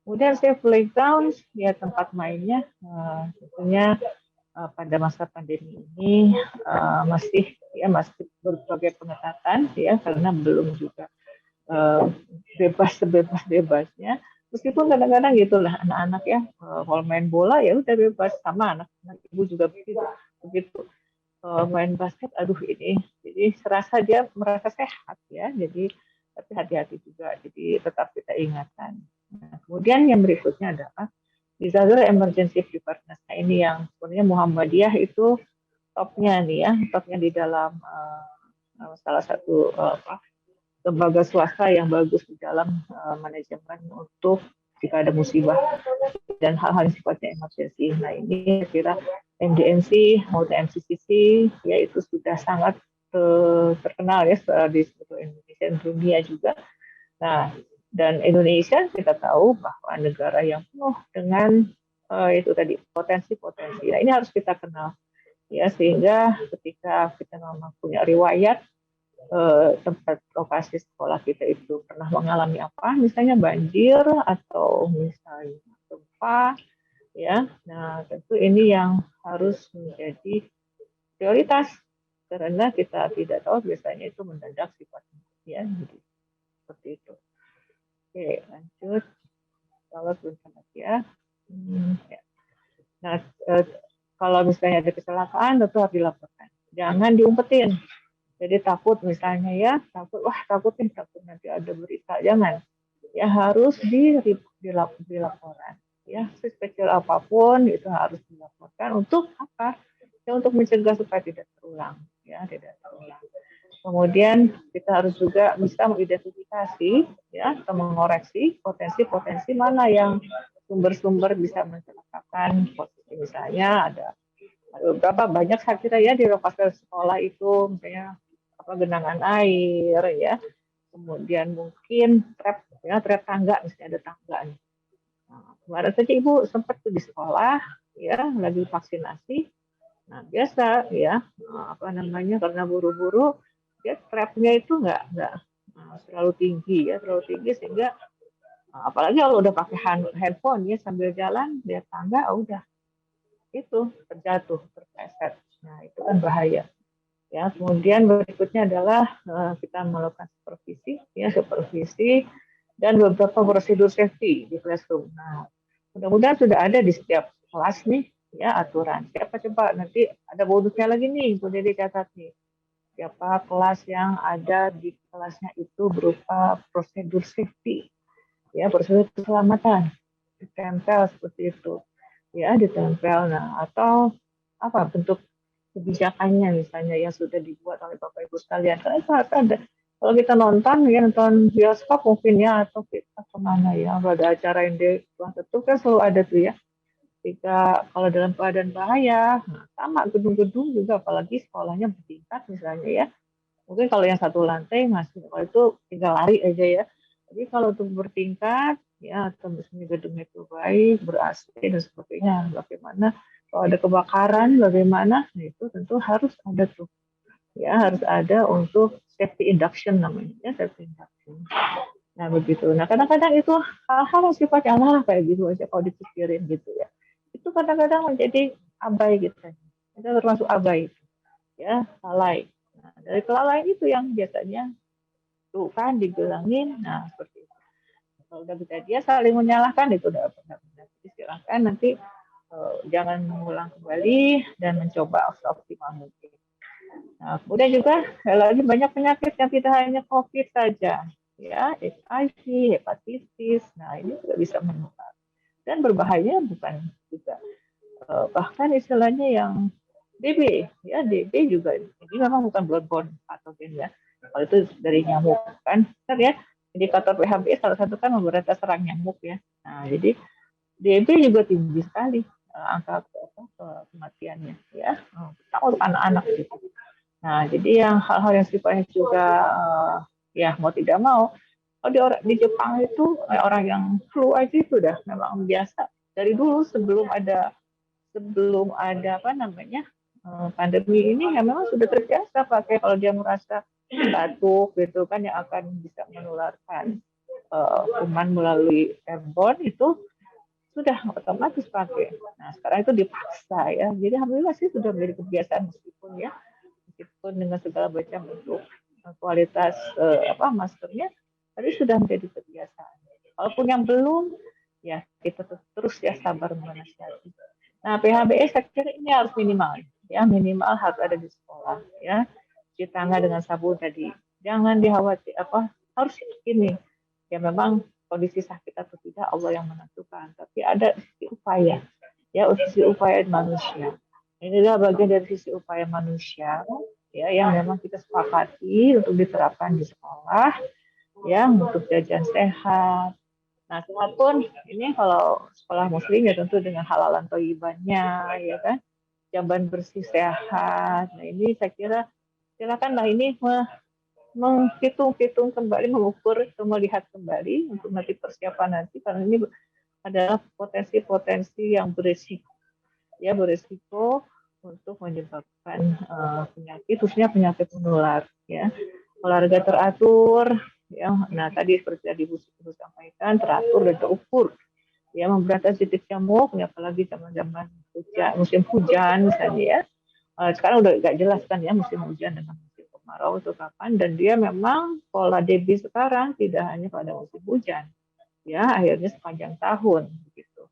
Kemudian safe playground, ya tempat mainnya tentunya pada masa pandemi ini masih berbagai pengetatan ya, karena belum juga bebas sebebas-bebasnya. Meskipun kadang-kadang gitulah anak-anak ya kalau main bola ya udah bebas, sama anak-anak ibu juga begitu. Main basket, aduh ini, jadi serasa dia merasa sehat ya, jadi tapi hati-hati juga, jadi tetap kita ingatkan. Nah, kemudian yang berikutnya adalah disaster emergency preparedness. Nah, ini yang sebenarnya Muhammadiyah itu topnya nih ya, topnya di dalam salah satu lembaga swasta yang bagus di dalam manajemen untuk jika ada musibah. dan hal-hal yang sifatnya emergensi. Nah ini kira MDMC, multi MCCC, ya itu sudah sangat terkenal ya di seluruh Indonesia dan dunia juga. Nah, dan Indonesia kita tahu bahwa negara yang penuh dengan itu tadi potensi-potensi. Nah, ini harus kita kenal ya, sehingga ketika kita memang punya riwayat tempat lokasi sekolah kita itu pernah mengalami apa, misalnya banjir atau misalnya gempa, ya. Nah, tentu ini yang harus menjadi prioritas karena kita tidak tahu biasanya itu mendadak sifatnya, ya. Jadi, seperti itu. Oke, lanjut. Kalau sebentar lagi ya. Ya. Nah, kalau misalnya ada kecelakaan, tentu harus dilaporkan. Jangan diumpetin. Jadi takut misalnya ya, takut nanti ada berita, jangan. Ya harus dilaporkan. Ya, sekecil apapun itu harus dilaporkan. Untuk apa? Ya untuk mencegah supaya tidak terulang. Ya, tidak terulang. Kemudian kita harus juga bisa mengidentifikasi ya atau mengoreksi potensi-potensi mana yang sumber-sumber bisa mencelakakan. Misalnya ada beberapa banyak saya kira ya di lokasi sekolah itu misalnya genangan air ya, kemudian mungkin trap tangga, misalnya ada tangga. Nah, kemarin saja Ibu sempat di sekolah ya lagi vaksinasi. Nah biasa ya karena buru-buru ya trapnya itu nggak terlalu tinggi sehingga apalagi kalau udah pakai handphone ya sambil jalan lihat tangga udah itu terjatuh terpleset. Nah itu kan bahaya ya. Kemudian berikutnya adalah kita melakukan supervisi dan beberapa prosedur safety di classroom. Nah mudah-mudahan sudah ada di setiap kelas nih ya aturan. Siapa coba nanti ada bonusnya lagi nih, boleh dicatat nih. Siapa kelas yang ada di kelasnya itu berupa prosedur safety, ya prosedur keselamatan, ditempel seperti itu, ya ditempel. Nah atau apa bentuk kebijakannya misalnya yang sudah dibuat oleh Bapak Ibu sekalian. Karena itu ada. Kalau kita nonton bioskop mungkin ya atau kita kemana ya, kalau ada acara yang di ruang tertutup kan selalu ada tuh ya. Jika kalau dalam keadaan bahaya, sama gedung-gedung juga, apalagi sekolahnya bertingkat misalnya ya. Mungkin kalau yang satu lantai masih, kalau itu tinggal lari aja ya. Jadi kalau untuk bertingkat, ya atau misalnya gedungnya itu baik, ber-AC dan sebagainya, bagaimana kalau ada kebakaran, bagaimana, nah itu tentu harus ada tuh. Ya harus ada untuk safety induction namanya, ya safety induction. Nah begitu. Nah kadang-kadang itu hal-hal yang sifatnya kayak gitu aja kalau dipikirin gitu ya. Itu kadang-kadang menjadi abai gitu. Itu termasuk abai. Ya, lalai. Nah, dari kelalaian itu yang biasanya tuh kan digelangin. Nah, seperti itu. Kalau udah bisa dia saling menyalahkan itu udah benar-benar. Silahkan nanti jangan mengulang kembali dan mencoba seoptimal mungkin. Nah, kemudian juga lagi banyak penyakit yang tidak hanya COVID saja. Ya, HIV, hepatitis. Nah, ini juga bisa menular. Dan berbahaya bukan juga bahkan istilahnya yang DB ya, DB juga ini memang bukan bloodborne patogen ya, kalau itu dari nyamuk kan ya, indikator PHBS salah satu kan memberantas serang nyamuk ya. Nah jadi DB juga tinggi sekali angka kematiannya ya, terutama untuk anak-anak gitu. Nah jadi yang hal-hal yang sifatnya juga ya mau tidak mau, kalau di Jepang itu orang yang flu aja itu udah memang biasa dari dulu sebelum ada pandemi ini, ya memang sudah terbiasa pakai kalau dia merasa batuk gitu kan yang akan bisa menularkan kuman melalui airborne itu sudah otomatis pakai. Nah sekarang itu dipaksa ya, jadi alhamdulillah sih sudah menjadi kebiasaan meskipun dengan segala macam bentuk kualitas maskernya, tapi sudah menjadi kebiasaan. Walaupun yang belum, ya kita terus ya sabar menasihati. Nah, PHBS saya kira ini harus minimal, ya minimal harus ada di sekolah, ya cuci tangan dengan sabun tadi. Jangan dikhawatir harus ini, ya memang kondisi sakit atau tidak Allah yang menentukan, tapi ada sisi upaya, ya sisi upaya manusia. Ini adalah bagian dari sisi upaya manusia, ya yang memang kita sepakati untuk diterapkan di sekolah, ya untuk jajan sehat. Nah, walaupun ini kalau sekolah muslim ya tentu dengan halalan thayyibannya, ya kan, jamban bersih sehat. Nah, ini saya kira silakanlah ini menghitung-hitung kembali, mengukur, melihat kembali untuk nanti persiapan nanti, karena ini adalah potensi-potensi yang berisiko, ya berisiko untuk menyebabkan penyakit, khususnya penyakit menular. Ya, olahraga teratur, ya. Nah tadi seperti yang Ibu sampaikan, teratur dan terukur, ya, memberantas titik nyamuk, apalagi zaman-zaman hujan, musim hujan misalnya, ya. Sekarang udah nggak jelas kan ya musim hujan dengan musim kemarau itu kapan, dan dia memang pola DB sekarang tidak hanya pada musim hujan, ya, akhirnya sepanjang tahun begitu.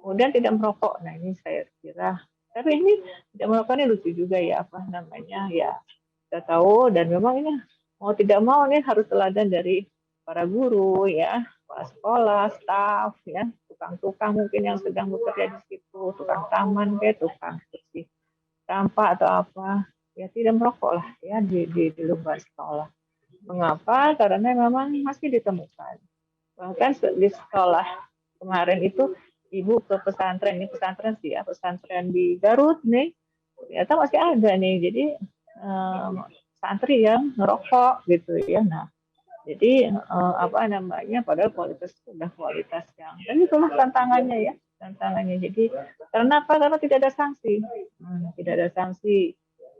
Kemudian tidak merokok. Nah ini saya kira, tapi ini tidak merokok ini lucu juga ya, apa namanya, ya kita tahu, dan memang ini mau tidak mau ini harus teladan dari para guru, ya, kepala sekolah, staf, ya, tukang-tukang mungkin yang sedang bekerja di situ, tukang taman, tukang bersih sampah atau apa, ya tidak merokok lah ya di lingkungan sekolah. Mengapa? Karena memang masih ditemukan. Bahkan di sekolah kemarin itu ibu ke pesantren, ini pesantren sih ya, pesantren di Garut nih, ternyata masih ada nih. Jadi santri yang ngerokok gitu ya. Nah, jadi apa namanya, padahal kualitas sudah kualitas yang, dan itulah tantangannya ya, tantangannya. Jadi karena apa? Karena tidak ada sanksi, tidak ada sanksi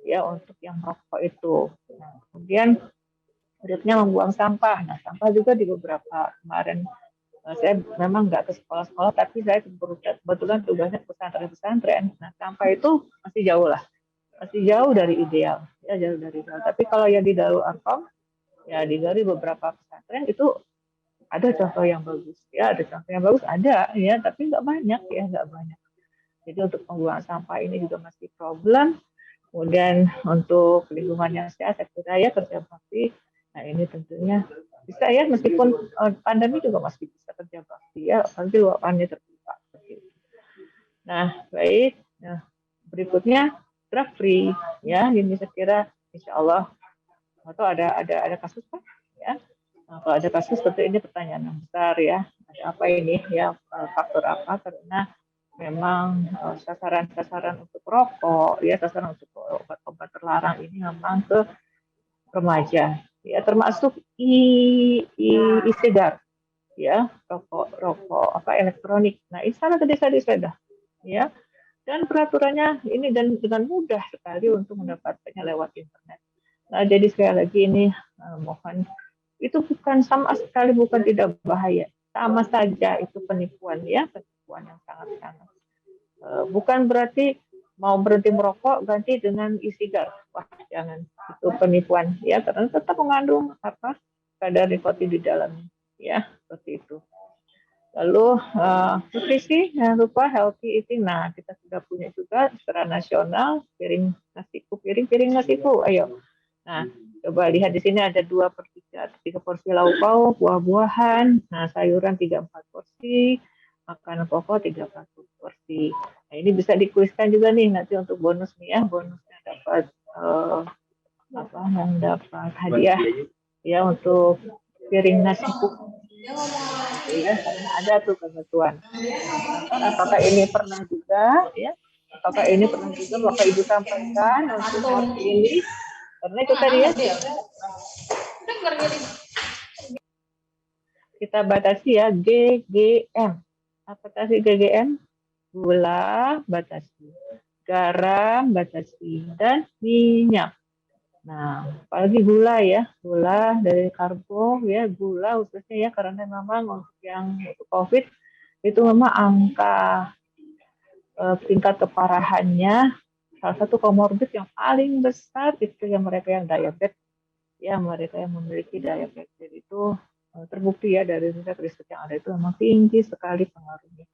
ya untuk yang merokok itu. Nah, kemudian berikutnya membuang sampah. Nah, sampah juga di beberapa kemarin saya memang nggak ke sekolah-sekolah, tapi saya kebetulan tugasnya pesantren-pesantren. Nah, sampah itu masih jauh lah, masih jauh dari ideal, ya jauh dari ideal. Tapi kalau yang di Darul Arqam, ya dari beberapa pesantren itu ada contoh yang bagus, ya ada contoh yang bagus, ada ya, tapi nggak banyak ya, nggak banyak. Jadi untuk pembuangan sampah ini juga masih problem. Kemudian untuk lingkungan yang sehat, saya kira ya kerja bakti. Nah ini tentunya bisa ya, meskipun pandemi juga masih bisa kerja bakti ya, nanti luapannya terbuka. Nah baik, nah berikutnya drug free ya, ini saya kira insya Allah atau ada kasus kan ya. Nah, kalau ada kasus tentu ini pertanyaan yang besar ya, ada apa ini ya, faktor apa, karena memang sasaran-sasaran untuk rokok ya, sasaran untuk obat-obat terlarang ini memang ke remaja ya, termasuk e-cigar ya, rokok apa elektronik. Nah ini sana ke desa-desa dah ya, dan peraturannya ini dan dengan mudah sekali untuk mendapatkannya lewat internet. Nah, jadi sekali lagi ini mohon, itu bukan sama sekali bukan tidak bahaya, sama saja itu penipuan ya, penipuan yang sangat-sangat. Bukan berarti mau berhenti merokok ganti dengan e-cigar, wah jangan, itu penipuan ya, karena tetap mengandung apa kadar nikotin di dalamnya ya, seperti itu. Lalu nutrisi, jangan lupa healthy eating. Nah, kita sudah punya juga secara nasional piring nasiku, ayo. Nah, coba lihat di sini ada 2/3 porsi lauk pauk, buah-buahan, nah sayuran 3-4 porsi, makanan pokok 3-4 porsi. Nah, ini bisa dikuiskan juga nih nanti untuk bonus nih ya, bonusnya dapat apa yang dapat hadiah ya untuk piring nasiku. Ya, karena ada tuh ketentuan. Apakah ini pernah juga ya? Apakah ini pernah juga Bapak Ibu sampaikan untuk ini? Karena itu tadi ya, kita batasi ya GGM. Apa tadi GGM? Gula batasi, garam batasi, dan minyak. Nah, apalagi gula ya, gula dari karbo ya, gula khususnya ya, karena memang untuk yang COVID itu memang angka tingkat keparahannya, salah satu komorbid yang paling besar itu yang mereka yang diabetes, ya mereka yang memiliki diabetes itu terbukti ya dari riset yang ada itu memang tinggi sekali pengaruhnya.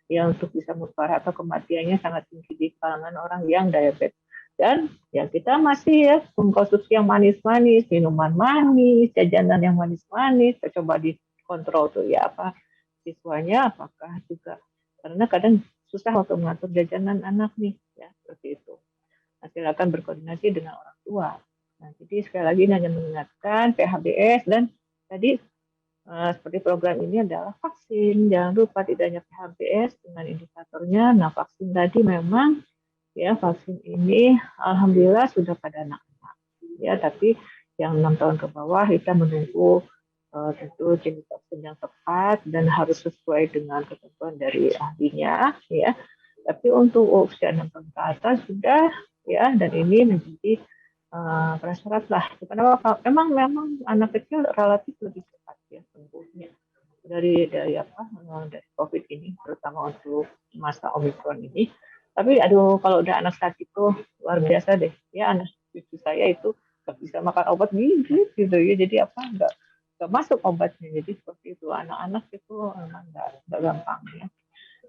Ya untuk bisa berparah atau kematiannya sangat tinggi di kalangan orang yang diabetes. Dan ya kita masih ya mengkonsumsi yang manis-manis, minuman manis, jajanan yang manis-manis, coba dikontrol tuh ya apa siswanya, apakah juga, karena kadang susah untuk mengatur jajanan anak nih ya, seperti itu. Nah, silakan berkoordinasi dengan orang tua. Nah, jadi sekali lagi hanya mengingatkan PHBS dan tadi seperti program ini adalah vaksin. Jangan lupa tidak hanya PHBS dengan indikatornya. Nah, vaksin tadi memang ya vaksin ini alhamdulillah sudah pada anak-anak. Ya, tapi yang 6 tahun ke bawah kita menunggu tentu jenis vaksin yang tepat dan harus sesuai dengan ketentuan dari ahlinya ya. Tapi untuk usia 6 tahun ke atas sudah ya, dan ini menjadi prasyarat lah. Kenapa? Memang anak kecil relatif lebih cepat ya sembuhnya dari COVID ini, terutama untuk masa Omikron ini. Tapi kalau udah anak sakit itu luar biasa deh. Ya, anak cucu saya itu nggak bisa makan obat gitu ya. Jadi nggak masuk obatnya. Jadi seperti itu, anak-anak itu memang nggak gampang ya.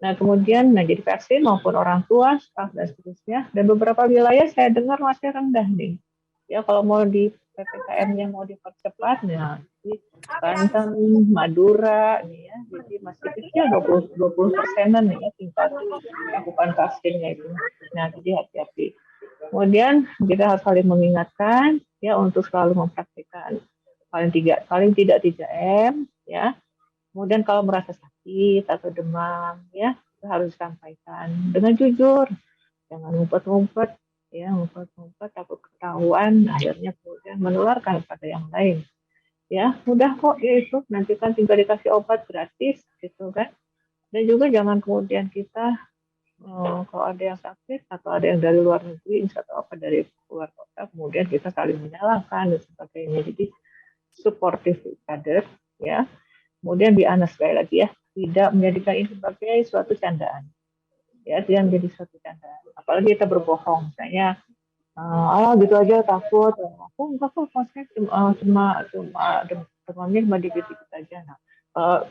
Nah, kemudian jadi vaksin maupun orang tua, staf dan seterusnya. Dan beberapa wilayah saya dengar masih rendah nih. Ya, kalau mau di PPKM-nya mau dipercepat, nah di Banten, Madura, nih ya, jadi masih kecil 20%-an nih ya tingkat cakupan vaksinnya itu. Nah, jadi hati-hati. Kemudian kita harus saling mengingatkan ya untuk selalu mempraktikkan paling tidak 3M ya. Kemudian kalau merasa sakit atau demam, ya kita harus sampaikan dengan jujur, jangan ngumpet-ngumpet, ya ngumpet-ngumpet takut ketahuan, akhirnya kemudian menularkan pada yang lain. Ya mudah kok ya itu, nanti kan tinggal dikasih obat gratis, gitu kan. Dan juga jangan kemudian kita kalau ada yang sakit atau ada yang dari luar negeri, atau apa dari luar kota, kemudian kita saling menyalahkan dan sebagainya. Jadi supportive kader, ya. Kemudian sekali lagi ya, tidak menjadikan ini sebagai suatu candaan. Ya, tidak menjadi suatu candaan. Apalagi kita berbohong, misalnya, gitu aja takut. Aku enggak kok, saya cuma demamnya cuma dikit-dikit aja. Nah,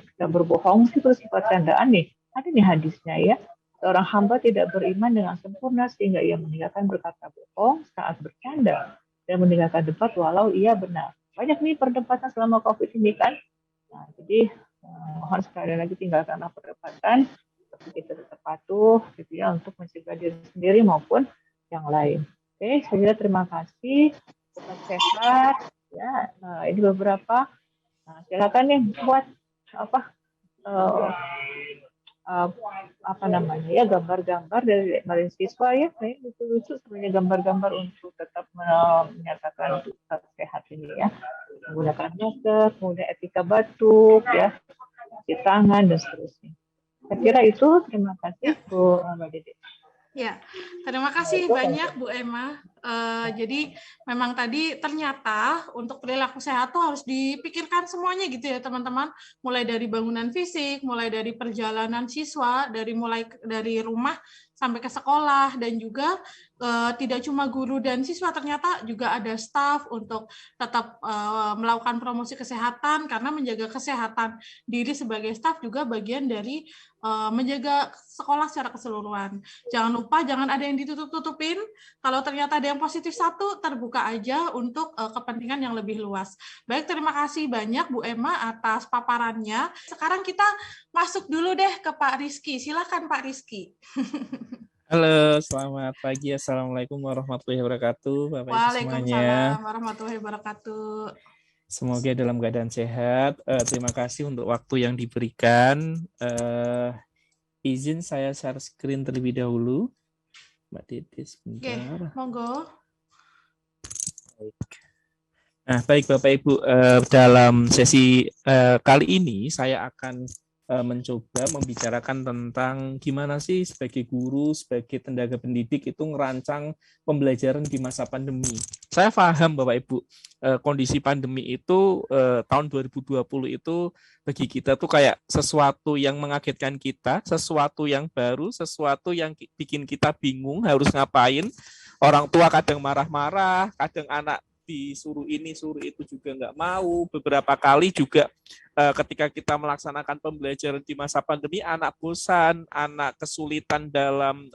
kita berbohong sih terus sifat candaan nih. Ada nih hadisnya ya. Seorang hamba tidak beriman dengan sempurna sehingga ia meninggalkan berkata bohong saat bercanda dan meninggalkan debat walau ia benar. Banyak nih perdebatan selama COVID ini kan. Nah, jadi mohon sekali lagi tinggalkanlah perdebatan, tapi kita tetap patuh gitu ya untuk mencegah diri sendiri maupun yang lain. Oke, saya kira terima kasih, tetap sehat ya. Nah, ini beberapa. Nah, silakan nih buat gambar-gambar dari siswa ya, lucu-lucu sebenarnya gambar-gambar untuk tetap menyatakan tetap sehat ini ya, menggunakan masker, kemudian etika batuk ya, cuci tangan dan seterusnya. Saya kira itu. Terima kasih Bu Mbak Dede. Ya, terima kasih banyak Bu Emma. Jadi memang tadi ternyata untuk perilaku sehat tuh harus dipikirkan semuanya gitu ya teman-teman. Mulai dari bangunan fisik, mulai dari perjalanan siswa, mulai dari rumah sampai ke sekolah, dan juga tidak cuma guru dan siswa, ternyata juga ada staf untuk tetap melakukan promosi kesehatan, karena menjaga kesehatan diri sebagai staf juga bagian dari menjaga sekolah secara keseluruhan. Jangan lupa, jangan ada yang ditutup-tutupin. Kalau ternyata ada yang positif satu, terbuka aja untuk kepentingan yang lebih luas. Baik, terima kasih banyak Bu Emma atas paparannya. Sekarang kita masuk dulu deh ke Pak Rizky. Silakan Pak Rizky. Halo, selamat pagi. Assalamualaikum warahmatullahi wabarakatuh. Bapak Ibu semuanya. Waalaikumsalam warahmatullahi wabarakatuh. Semoga dalam keadaan sehat. Terima kasih untuk waktu yang diberikan. Izin saya share screen terlebih dahulu. Mbak Dede sebentar. Oke, monggo. Nah, baik Bapak Ibu, dalam sesi kali ini saya akan mencoba membicarakan tentang gimana sih sebagai guru, sebagai tenaga pendidik itu ngerancang pembelajaran di masa pandemi. Saya paham Bapak Ibu, kondisi pandemi itu tahun 2020 itu bagi kita tuh kayak sesuatu yang mengagetkan kita, sesuatu yang baru, sesuatu yang bikin kita bingung harus ngapain. Orang tua kadang marah-marah, kadang anak disuruh ini, suruh itu juga nggak mau. Beberapa kali juga ketika kita melaksanakan pembelajaran di masa pandemi, anak bosan, anak kesulitan dalam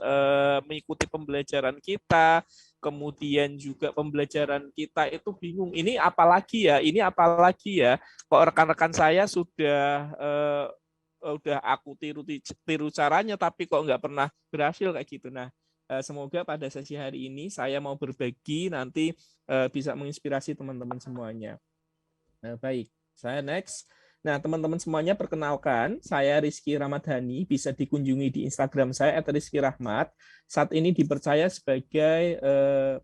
mengikuti pembelajaran kita, kemudian juga pembelajaran kita itu bingung, ini apalagi ya, kok rekan-rekan saya sudah aku tiru caranya, tapi kok nggak pernah berhasil kayak gitu. Nah, semoga pada sesi hari ini saya mau berbagi nanti bisa menginspirasi teman-teman semuanya. Baik, saya next. Nah, teman-teman semuanya perkenalkan, saya Rizky Ramadhani, bisa dikunjungi di Instagram saya @rizkyrahmat. Saat ini dipercaya sebagai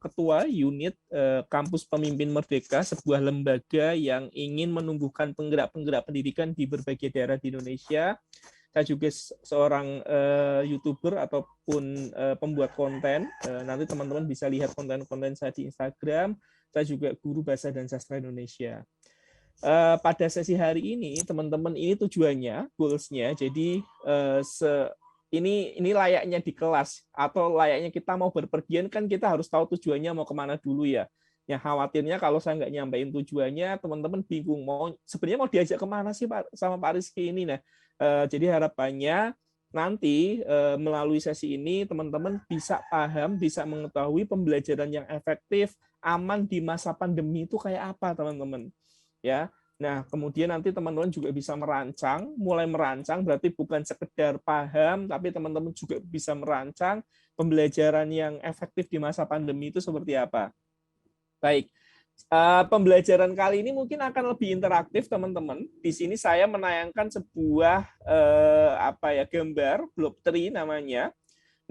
Ketua Unit Kampus Pemimpin Merdeka, sebuah lembaga yang ingin menumbuhkan penggerak-penggerak pendidikan di berbagai daerah di Indonesia. Saya juga seorang YouTuber ataupun pembuat konten. Nanti teman-teman bisa lihat konten-konten saya di Instagram. Saya juga guru bahasa dan sastra Indonesia. Pada sesi hari ini, teman-teman, ini tujuannya, goals-nya, jadi ini layaknya di kelas, atau layaknya kita mau berpergian, kan kita harus tahu tujuannya mau kemana dulu ya. Yang khawatirnya kalau saya nggak nyampein tujuannya, teman-teman bingung, sebenarnya mau diajak kemana sih sama Pak Rizky ini. Nah, jadi harapannya nanti melalui sesi ini, teman-teman bisa paham, bisa mengetahui pembelajaran yang efektif, aman di masa pandemi itu kayak apa, teman-teman. Ya, nah kemudian nanti teman-teman juga bisa mulai merancang, berarti bukan sekedar paham, tapi teman-teman juga bisa merancang pembelajaran yang efektif di masa pandemi itu seperti apa. Baik, pembelajaran kali ini mungkin akan lebih interaktif, teman-teman. Di sini saya menayangkan sebuah gambar, block tree namanya.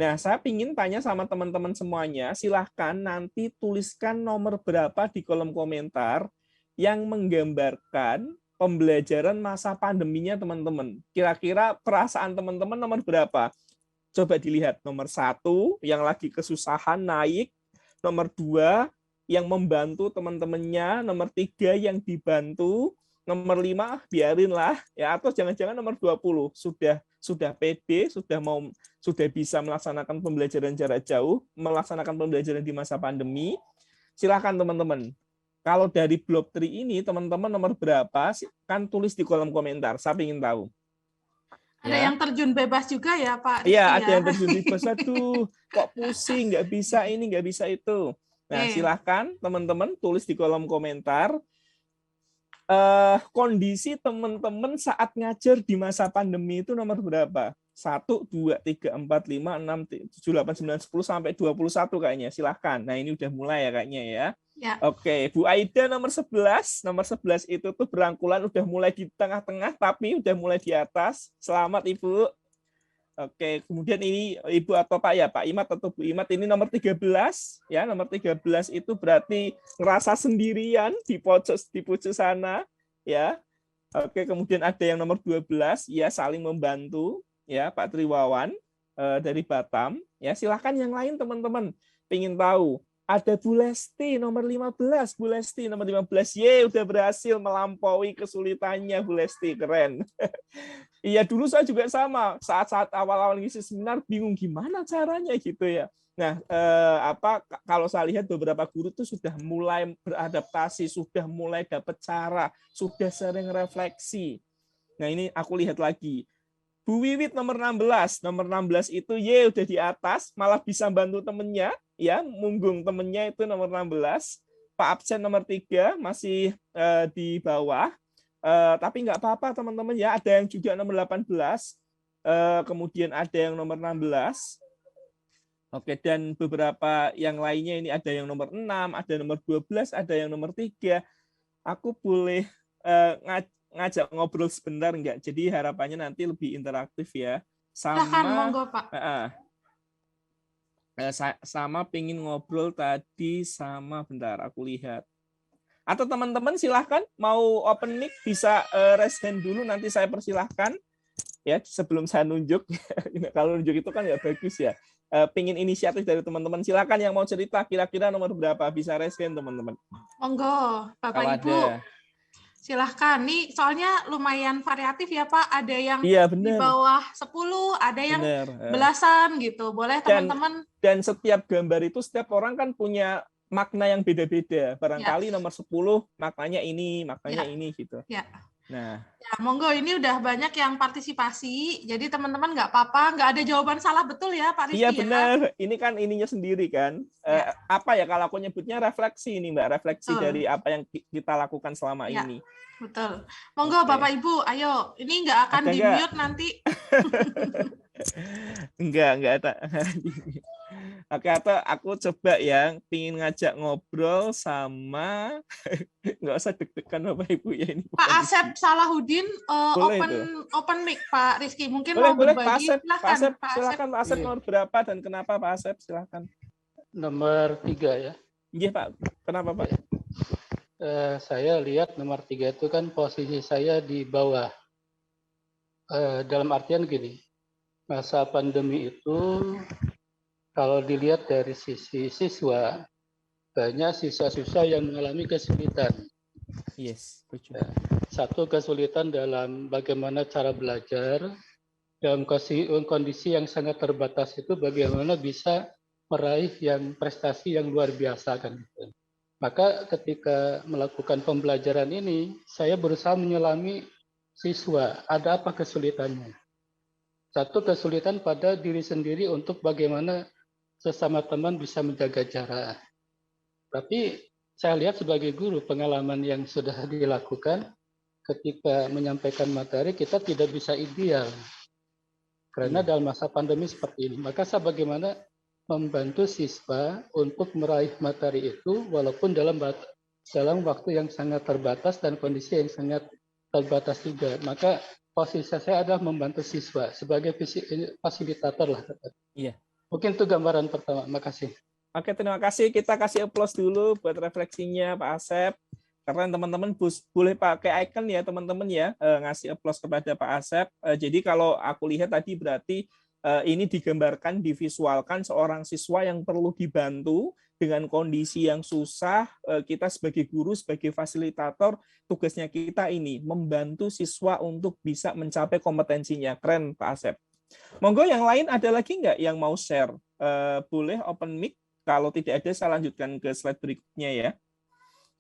Nah, saya ingin tanya sama teman-teman semuanya, silahkan nanti tuliskan nomor berapa di kolom komentar yang menggambarkan pembelajaran masa pandeminya teman-teman. Kira-kira perasaan teman-teman nomor berapa? Coba dilihat, nomor 1 yang lagi kesusahan naik, nomor 2 yang membantu teman-temannya, nomor 3 yang dibantu, nomor 5 biarinlah ya, atau jangan-jangan nomor 20 sudah pede, sudah bisa melaksanakan pembelajaran jarak jauh, melaksanakan pembelajaran di masa pandemi. Silakan teman-teman. Kalau dari block tree ini, teman-teman nomor berapa? Kan tulis di kolom komentar. Saya ingin tahu. Ada yang terjun bebas juga ya, Pak? Iya, ada yang terjun bebas. Aduh, kok pusing, nggak bisa ini, nggak bisa itu. Nah, silahkan teman-teman tulis di kolom komentar. Kondisi teman-teman saat ngajar di masa pandemi itu nomor berapa? 1, 2, 3, 4, 5, 6, 7, 8, 9, 10 sampai 21 kayaknya. Silahkan. Nah, ini udah mulai ya kayaknya ya. Ya. Oke, Bu Aida nomor 11. Nomor 11 itu tuh berangkulan udah mulai di tengah-tengah tapi udah mulai di atas. Selamat Ibu. Oke, kemudian ini Ibu atau Pak ya, Pak Imat atau Bu Imat ini nomor 13 ya. Nomor 13 itu berarti ngerasa sendirian di pojok sana ya. Oke, kemudian ada yang nomor 12 ya, saling membantu ya, Pak Triwawan dari Batam ya. Silahkan yang lain teman-teman pengen tahu. Ada Bu Lesti nomor 15, Bu Lesti nomor 15. Udah berhasil melampaui kesulitannya Bu Lesti, keren. Iya, dulu saya juga sama. Saat-saat awal-awal ngisi seminar bingung gimana caranya gitu ya. Nah, kalau saya lihat beberapa guru tuh sudah mulai beradaptasi, sudah mulai dapat cara, sudah sering refleksi. Nah, ini aku lihat lagi. Bu Wiwit nomor 16. Nomor 16 itu udah di atas, malah bisa bantu temennya, ya, munggung temennya itu nomor 16. Pak absen nomor 3 masih di bawah. Tapi nggak apa-apa teman-teman ya, ada yang juga nomor 18. Kemudian ada yang nomor 16. Oke, dan beberapa yang lainnya ini ada yang nomor 6, ada nomor 12, ada yang nomor 3. Aku boleh ngajak ngobrol sebentar enggak? Jadi harapannya nanti lebih interaktif ya. Silakan, monggo Pak. Sama pengen ngobrol tadi sama, bentar aku lihat. Atau teman-teman silahkan mau open mic bisa raise hand dulu, nanti saya persilahkan ya sebelum saya nunjuk. Kalau nunjuk itu kan nggak bagus ya. Pengen inisiatif dari teman-teman, silahkan yang mau cerita kira-kira nomor berapa, bisa raise hand teman-teman. Monggo Bapak Ibu. Silahkan, nih soalnya lumayan variatif ya Pak, ada yang di bawah 10, ada yang belasan gitu, boleh teman-teman. Dan setiap gambar itu setiap orang kan punya makna yang beda-beda, barangkali nomor 10 maknanya ini, maknanya ini gitu. Ya. Nah, ya monggo, ini udah banyak yang partisipasi, jadi teman-teman nggak apa-apa, nggak ada jawaban salah betul ya Pak Rizky. Iya benar, ini kan ininya sendiri kan. Apa ya kalau aku nyebutnya refleksi ini Mbak, refleksi dari apa yang kita lakukan selama ini. Betul. Monggo Bapak Ibu, ayo, ini nggak akan di-mute nanti. Enggak ada. Oke, atau aku coba yang pingin ngajak ngobrol sama nggak usah deg-degan Bapak Ibu ya ini. Pak Asep Salahuddin open mic Pak Rizky mungkin mau boleh berbagi. Pak Asep nomor berapa dan kenapa Pak Asep, silakan. Nomor 3 ya. Iya Pak, kenapa Pak? Saya lihat nomor 3 itu kan posisi saya di bawah. Dalam artian gini, masa pandemi itu kalau dilihat dari sisi siswa, banyak siswa-siswa yang mengalami kesulitan. Yes, betul. Satu, kesulitan dalam bagaimana cara belajar, dalam kondisi yang sangat terbatas itu bagaimana bisa meraih yang prestasi yang luar biasa kan. Maka ketika melakukan pembelajaran ini, saya berusaha menyelami siswa, ada apa kesulitannya. Satu, kesulitan pada diri sendiri untuk bagaimana sesama teman bisa menjaga jarak. Tapi saya lihat sebagai guru, pengalaman yang sudah dilakukan ketika menyampaikan materi, kita tidak bisa ideal. Karena dalam masa pandemi seperti ini, maka saya bagaimana membantu siswa untuk meraih materi itu, walaupun dalam waktu yang sangat terbatas dan kondisi yang sangat terbatas juga. Maka posisi saya adalah membantu siswa sebagai fasilitator lah. Iya. Mungkin itu gambaran pertama. Makasih. Oke, terima kasih. Kita kasih applause dulu buat refleksinya Pak Asep. Karena teman-teman boleh pakai icon ya teman-teman ya, ngasih applause kepada Pak Asep. Jadi kalau aku lihat tadi berarti ini digambarkan, divisualkan seorang siswa yang perlu dibantu dengan kondisi yang susah. Kita sebagai guru, sebagai fasilitator, tugasnya kita ini membantu siswa untuk bisa mencapai kompetensinya. Keren Pak Asep. Monggo yang lain ada lagi nggak yang mau share? Boleh open mic. Kalau tidak ada, saya lanjutkan ke slide berikutnya ya.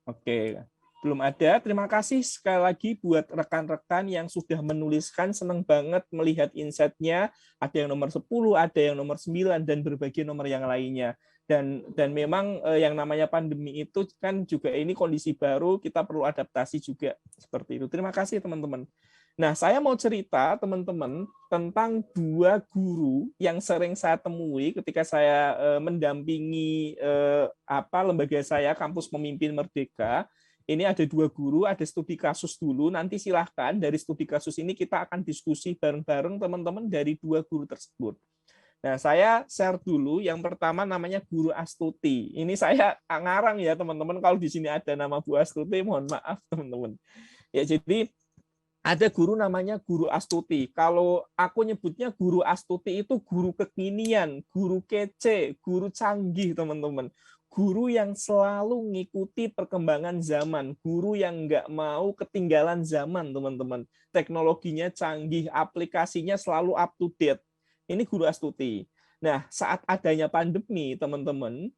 Oke, belum ada. Terima kasih sekali lagi buat rekan-rekan yang sudah menuliskan. Senang banget melihat insight-nya. Ada yang nomor 10, ada yang nomor 9, dan berbagai nomor yang lainnya. Dan memang yang namanya pandemi itu kan juga ini kondisi baru, kita perlu adaptasi juga seperti itu. Terima kasih teman-teman. Nah, saya mau cerita teman-teman tentang dua guru yang sering saya temui ketika saya mendampingi lembaga saya, Kampus Pemimpin Merdeka. Ini ada dua guru, ada studi kasus dulu. Nanti silahkan dari studi kasus ini kita akan diskusi bareng-bareng teman-teman dari dua guru tersebut. Nah, saya share dulu. Yang pertama namanya Guru Astuti. Ini saya ngarang ya teman-teman. Kalau di sini ada nama Bu Astuti, mohon maaf teman-teman. Ya, jadi ada guru namanya Guru Astuti. Kalau aku nyebutnya Guru Astuti itu guru kekinian, guru kece, guru canggih, teman-teman. Guru yang selalu mengikuti perkembangan zaman, guru yang nggak mau ketinggalan zaman, teman-teman. Teknologinya canggih, aplikasinya selalu up to date. Ini Guru Astuti. Nah, saat adanya pandemi, teman-teman,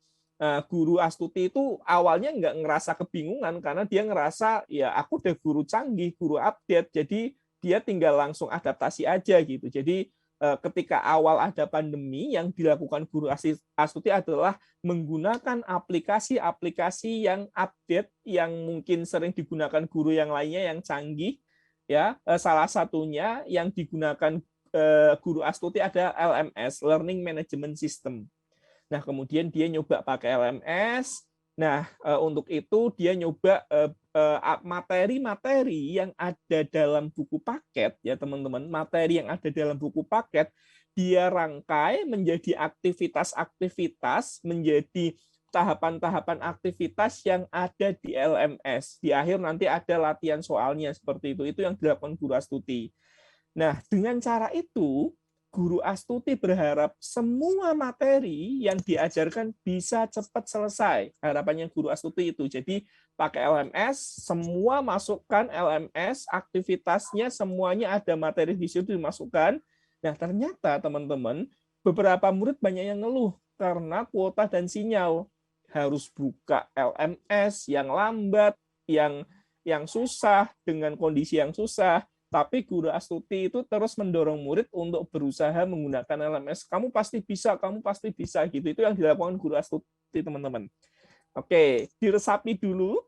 Guru Astuti itu awalnya nggak ngerasa kebingungan karena dia ngerasa ya aku udah guru canggih, guru update, jadi dia tinggal langsung adaptasi aja gitu. Jadi ketika awal ada pandemi, yang dilakukan Guru Astuti adalah menggunakan aplikasi-aplikasi yang update, yang mungkin sering digunakan guru yang lainnya yang canggih. Ya, salah satunya yang digunakan Guru Astuti ada LMS, Learning Management System. Nah, kemudian dia nyoba pakai LMS. Nah, untuk itu dia nyoba materi-materi yang ada dalam buku paket, ya teman-teman, materi yang ada dalam buku paket, dia rangkai menjadi aktivitas-aktivitas, menjadi tahapan-tahapan aktivitas yang ada di LMS. Di akhir nanti ada latihan soalnya seperti itu. Itu yang dilakukan Guru Astuti. Nah, dengan cara itu, Guru Astuti berharap semua materi yang diajarkan bisa cepat selesai. Harapannya Guru Astuti itu. Jadi pakai LMS, semua masukkan LMS, aktivitasnya semuanya ada materi di situ dimasukkan. Nah, ternyata teman-teman, beberapa murid banyak yang ngeluh karena kuota dan sinyal. Harus buka LMS yang lambat, yang susah, dengan kondisi yang susah. Tapi Guru Astuti itu terus mendorong murid untuk berusaha menggunakan LMS. Kamu pasti bisa gitu. Itu yang dilakukan Guru Astuti, teman-teman. Oke, diresapi dulu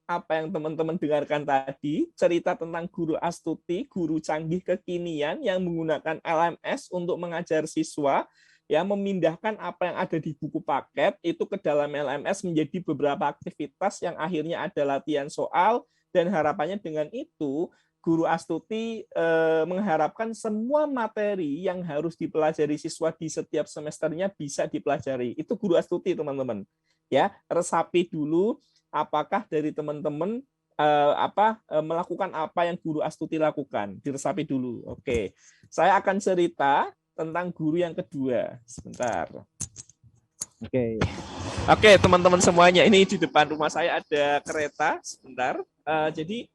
apa yang teman-teman dengarkan tadi, cerita tentang Guru Astuti, guru canggih kekinian yang menggunakan LMS untuk mengajar siswa. ya, memindahkan apa yang ada di buku paket itu ke dalam LMS menjadi beberapa aktivitas yang akhirnya ada latihan soal, dan harapannya dengan itu Guru Astuti mengharapkan semua materi yang harus dipelajari siswa di setiap semesternya bisa dipelajari. Itu Guru Astuti, teman-teman. Ya, resapi dulu apakah dari teman-teman melakukan apa yang Guru Astuti lakukan. Diresapi dulu. Oke. Saya akan cerita tentang guru yang kedua. Sebentar. Oke, teman-teman semuanya, ini di depan rumah saya ada kereta. Sebentar. Jadi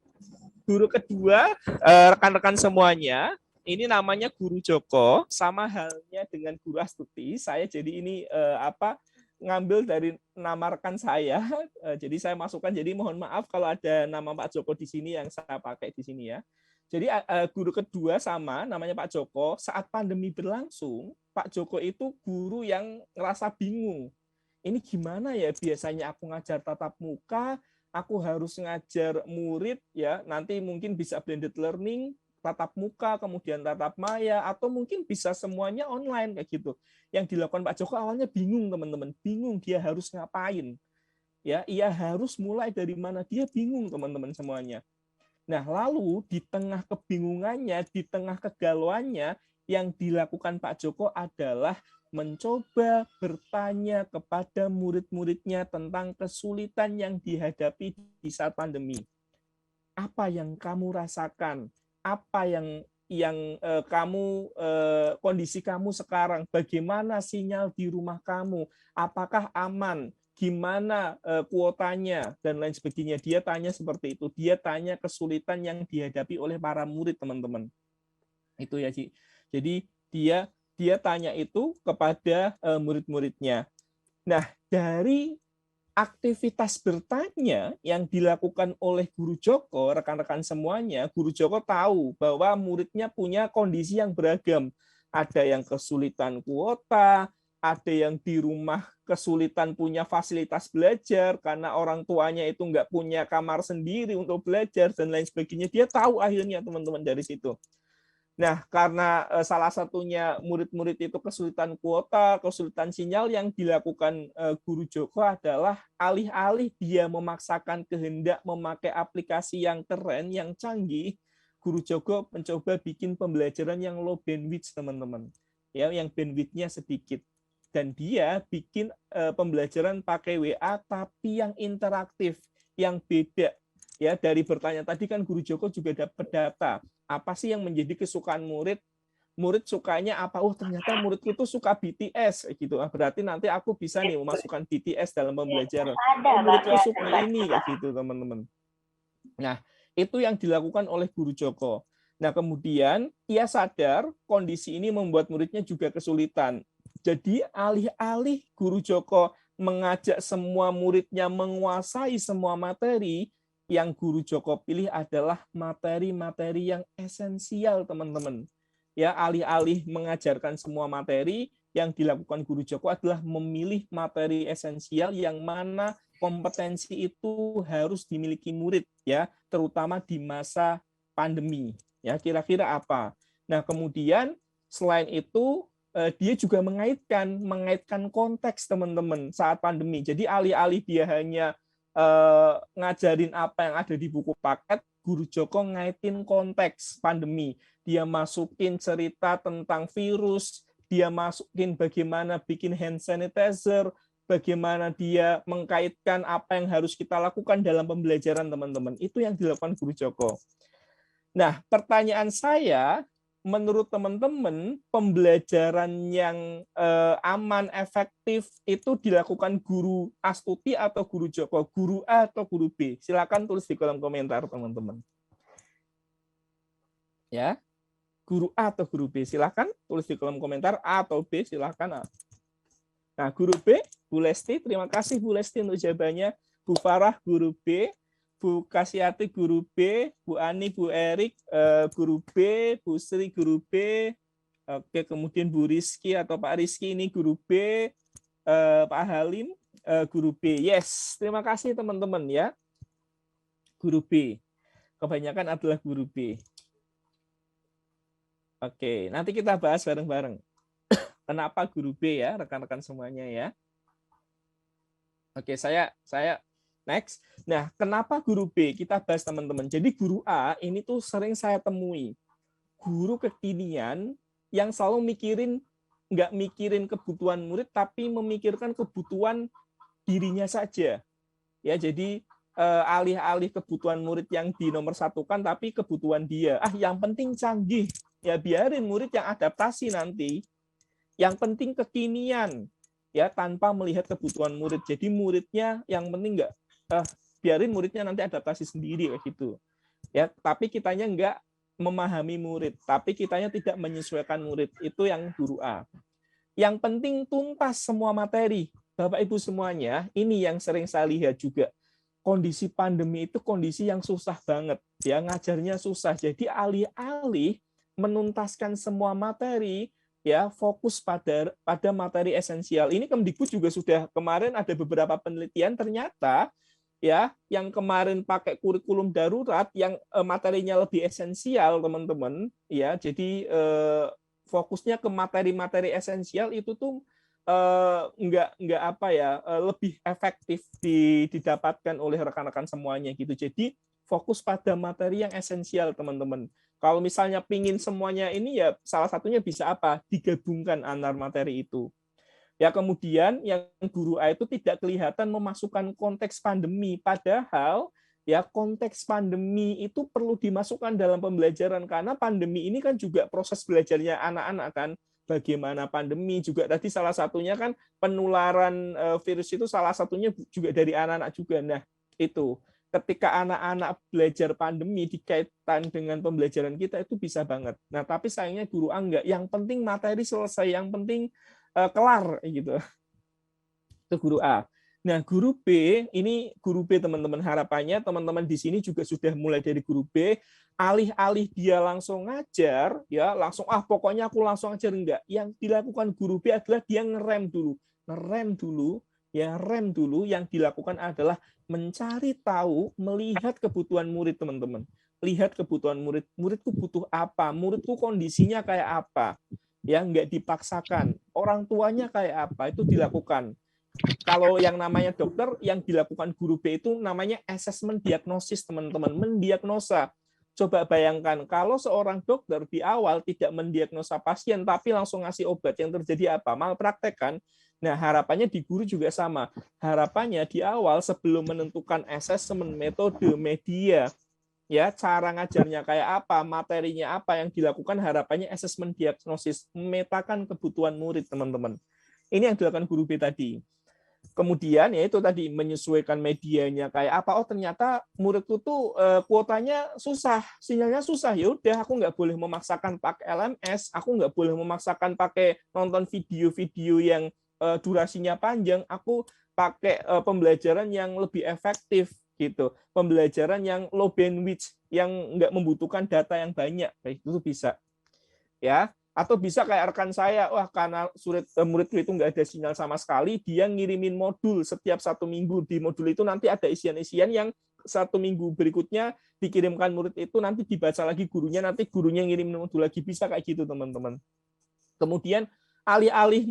guru kedua, rekan-rekan semuanya, ini namanya Guru Joko, sama halnya dengan Guru Astuti. Saya jadi ini ngambil dari nama rekan saya, jadi saya masukkan. Jadi mohon maaf kalau ada nama Pak Joko di sini yang saya pakai di sini ya. Jadi guru kedua sama, namanya Pak Joko. Saat pandemi berlangsung, Pak Joko itu guru yang ngerasa bingung. Ini gimana ya? Biasanya aku ngajar tatap muka, aku harus ngajar murid ya, nanti mungkin bisa blended learning, tatap muka, kemudian tatap maya, atau mungkin bisa semuanya online kayak gitu. Yang dilakukan Pak Joko awalnya bingung, teman-teman, bingung dia harus ngapain. Ya, ia harus mulai dari mana, dia bingung, teman-teman semuanya. Nah, lalu di tengah kebingungannya, di tengah kegalauannya, yang dilakukan Pak Joko adalah mencoba bertanya kepada murid-muridnya tentang kesulitan yang dihadapi di saat pandemi. Apa yang kamu rasakan? Apa yang kamu kondisi kamu sekarang? Bagaimana sinyal di rumah kamu? Apakah aman? Gimana kuotanya dan lain sebagainya? Dia tanya seperti itu. Dia tanya kesulitan yang dihadapi oleh para murid, teman-teman. Itu ya, Ci. Jadi dia tanya itu kepada murid-muridnya. Nah, dari aktivitas bertanya yang dilakukan oleh Guru Joko, rekan-rekan semuanya, Guru Joko tahu bahwa muridnya punya kondisi yang beragam. Ada yang kesulitan kuota, ada yang di rumah kesulitan punya fasilitas belajar karena orang tuanya itu nggak punya kamar sendiri untuk belajar dan lain sebagainya. Dia tahu akhirnya, teman-teman, dari situ. Nah, karena salah satunya murid-murid itu kesulitan kuota, kesulitan sinyal, yang dilakukan Guru Joko adalah alih-alih dia memaksakan kehendak memakai aplikasi yang keren, yang canggih, Guru Joko mencoba bikin pembelajaran yang low bandwidth, teman-teman. Ya, yang bandwidth-nya sedikit. Dan dia bikin pembelajaran pakai WA tapi yang interaktif, yang beda. Ya, dari bertanya tadi kan Guru Joko juga dapat data. Apa sih yang menjadi kesukaan murid? Murid sukanya apa? Oh, ternyata muridku itu suka BTS gitu. Berarti nanti aku bisa nih memasukkan BTS dalam pembelajaran. Oh, muridku suka ini kayak gitu, teman-teman. Nah, itu yang dilakukan oleh Guru Joko. Nah, kemudian ia sadar kondisi ini membuat muridnya juga kesulitan. Jadi alih-alih Guru Joko mengajak semua muridnya menguasai semua materi, yang Guru Joko pilih adalah materi-materi yang esensial, teman-teman. Ya, alih-alih mengajarkan semua materi, yang dilakukan Guru Joko adalah memilih materi esensial yang mana kompetensi itu harus dimiliki murid, ya, terutama di masa pandemi. Ya, kira-kira apa? Nah, kemudian selain itu dia juga mengaitkan konteks, teman-teman, saat pandemi. Jadi alih-alih dia hanya ngajarin apa yang ada di buku paket, Guru Joko ngaitin konteks pandemi. Dia masukin cerita tentang virus, dia masukin bagaimana bikin hand sanitizer, bagaimana dia mengkaitkan apa yang harus kita lakukan dalam pembelajaran, teman-teman. Itu yang dilakukan Guru Joko. Nah, pertanyaan saya, menurut teman-teman, pembelajaran yang aman, efektif itu dilakukan Guru Astuti atau Guru Joko? Guru A atau Guru B? Silakan tulis di kolom komentar, teman-teman. Ya, Guru A atau Guru B? Silakan tulis di kolom komentar. A atau B? Silakan. Nah, Guru B, Bu Lesti, terima kasih Bu Lesti untuk jawabannya. Bu Farah, Guru B. Bu Kasiati, Guru B, Bu Ani, Bu Erik, Guru B, Bu Sri, Guru B, oke, kemudian Bu Rizky atau Pak Rizky ini Guru B, Pak Halim, Guru B. Yes, terima kasih teman-teman ya. Guru B, kebanyakan adalah Guru B. Oke, nanti kita bahas bareng-bareng. Kenapa guru B ya, rekan-rekan semuanya ya? Oke, saya next. Nah, kenapa guru B? Kita bahas teman-teman. Jadi guru A ini tuh sering saya temui. Guru kekinian yang selalu nggak mikirin kebutuhan murid, tapi memikirkan kebutuhan dirinya saja. Ya, jadi alih-alih kebutuhan murid yang dinomorsatukan, tapi kebutuhan dia. Yang penting canggih. Ya, biarin murid yang adaptasi nanti. Yang penting kekinian. Ya, tanpa melihat kebutuhan murid. Jadi muridnya yang penting nggak biarin muridnya nanti adaptasi sendiri kayak gitu. Ya, tapi kitanya nggak memahami murid, tapi kitanya tidak menyesuaikan murid. Itu yang guru A. Yang penting tuntas semua materi. Bapak Ibu semuanya, ini yang sering saya lihat juga. Kondisi pandemi itu kondisi yang susah banget. Ya, ngajarnya susah. Jadi alih-alih menuntaskan semua materi, ya fokus pada materi esensial. Ini Kemdikbud juga sudah kemarin ada beberapa penelitian, ternyata ya yang kemarin pakai kurikulum darurat yang materinya lebih esensial, teman-teman, ya. Jadi fokusnya ke materi-materi esensial itu tuh enggak apa ya, lebih efektif didapatkan oleh rekan-rekan semuanya gitu. Jadi fokus pada materi yang esensial, teman-teman. Kalau misalnya pingin semuanya ini, ya salah satunya bisa apa? Digabungkan antar materi itu. Ya, kemudian yang guru A itu tidak kelihatan memasukkan konteks pandemi, padahal ya konteks pandemi itu perlu dimasukkan dalam pembelajaran, karena pandemi ini kan juga proses belajarnya anak-anak kan. Bagaimana pandemi juga tadi salah satunya kan penularan virus itu salah satunya juga dari anak-anak juga. Nah, itu ketika anak-anak belajar pandemi dikaitkan dengan pembelajaran kita itu bisa banget. Nah, tapi sayangnya guru A enggak. Yang penting materi selesai, yang penting kelar gitu. Itu guru A. Nah, guru B, ini guru B teman-teman, harapannya teman-teman di sini juga sudah mulai dari guru B, alih-alih dia langsung ngajar, ya langsung pokoknya aku langsung ajar, enggak. Yang dilakukan guru B adalah dia ngerem dulu. Rem dulu, yang dilakukan adalah mencari tahu, melihat kebutuhan murid, teman-teman. Lihat kebutuhan murid. Muridku butuh apa? Muridku kondisinya kayak apa? Ya, nggak dipaksakan. Orang tuanya kayak apa? Itu dilakukan. Kalau yang namanya dokter, yang dilakukan guru B itu namanya asesmen diagnosis, teman-teman. Mendiagnosa. Coba bayangkan, kalau seorang dokter di awal tidak mendiagnosa pasien, tapi langsung ngasih obat, yang terjadi apa? Malpraktek kan? Nah, harapannya di guru juga sama. Harapannya di awal sebelum menentukan asesmen, metode, media, ya cara ngajarnya kayak apa, materinya apa yang dilakukan, harapannya asesmen diagnosis, memetakan kebutuhan murid, teman-teman. Ini yang dilakukan guru B tadi. Kemudian ya itu tadi menyesuaikan medianya kayak apa. Oh, ternyata muridku tuh kuotanya susah, sinyalnya susah. Ya udah, aku nggak boleh memaksakan pakai LMS, aku nggak boleh memaksakan pakai nonton video-video yang durasinya panjang. Aku pakai pembelajaran yang lebih efektif gitu, pembelajaran yang low bandwidth, yang nggak membutuhkan data yang banyak. Kayak itu bisa, ya. Atau bisa kayak rekan saya, karena muridku itu nggak ada sinyal sama sekali, dia ngirimin modul setiap 1 minggu. Di modul itu nanti ada isian-isian yang 1 minggu berikutnya dikirimkan murid itu, nanti dibaca lagi gurunya, nanti gurunya ngirim modul lagi. Bisa kayak gitu, teman-teman. Kemudian alih-alih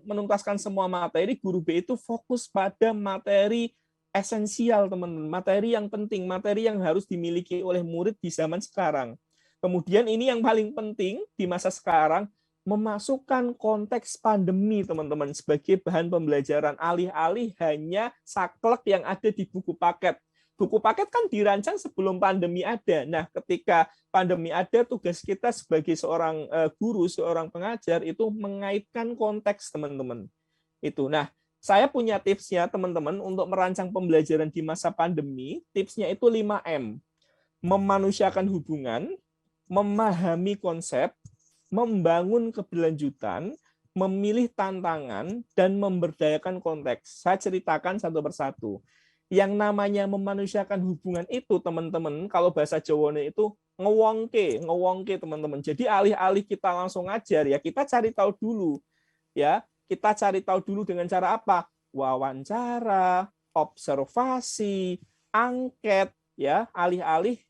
menuntaskan semua materi, guru B itu fokus pada materi esensial, teman-teman. Materi yang penting, materi yang harus dimiliki oleh murid di zaman sekarang. Kemudian ini yang paling penting di masa sekarang, memasukkan konteks pandemi, teman-teman, sebagai bahan pembelajaran, alih-alih hanya saklek yang ada di buku paket. Buku paket kan dirancang sebelum pandemi ada. Nah, ketika pandemi ada, tugas kita sebagai seorang guru, seorang pengajar, itu mengaitkan konteks, teman-teman. Itu. Nah, saya punya tipsnya, teman-teman, untuk merancang pembelajaran di masa pandemi. Tipsnya itu 5M. Memanusiakan hubungan, memahami konsep, membangun keberlanjutan, memilih tantangan, dan memberdayakan konteks. Saya ceritakan satu persatu. Yang namanya memanusiakan hubungan itu, teman-teman, kalau bahasa Jawanya itu ngewongke, teman-teman. Jadi alih-alih kita langsung ngajar, ya kita cari tahu dulu. Ya, kita cari tahu dulu dengan cara apa? Wawancara, observasi, angket, ya, alih-alih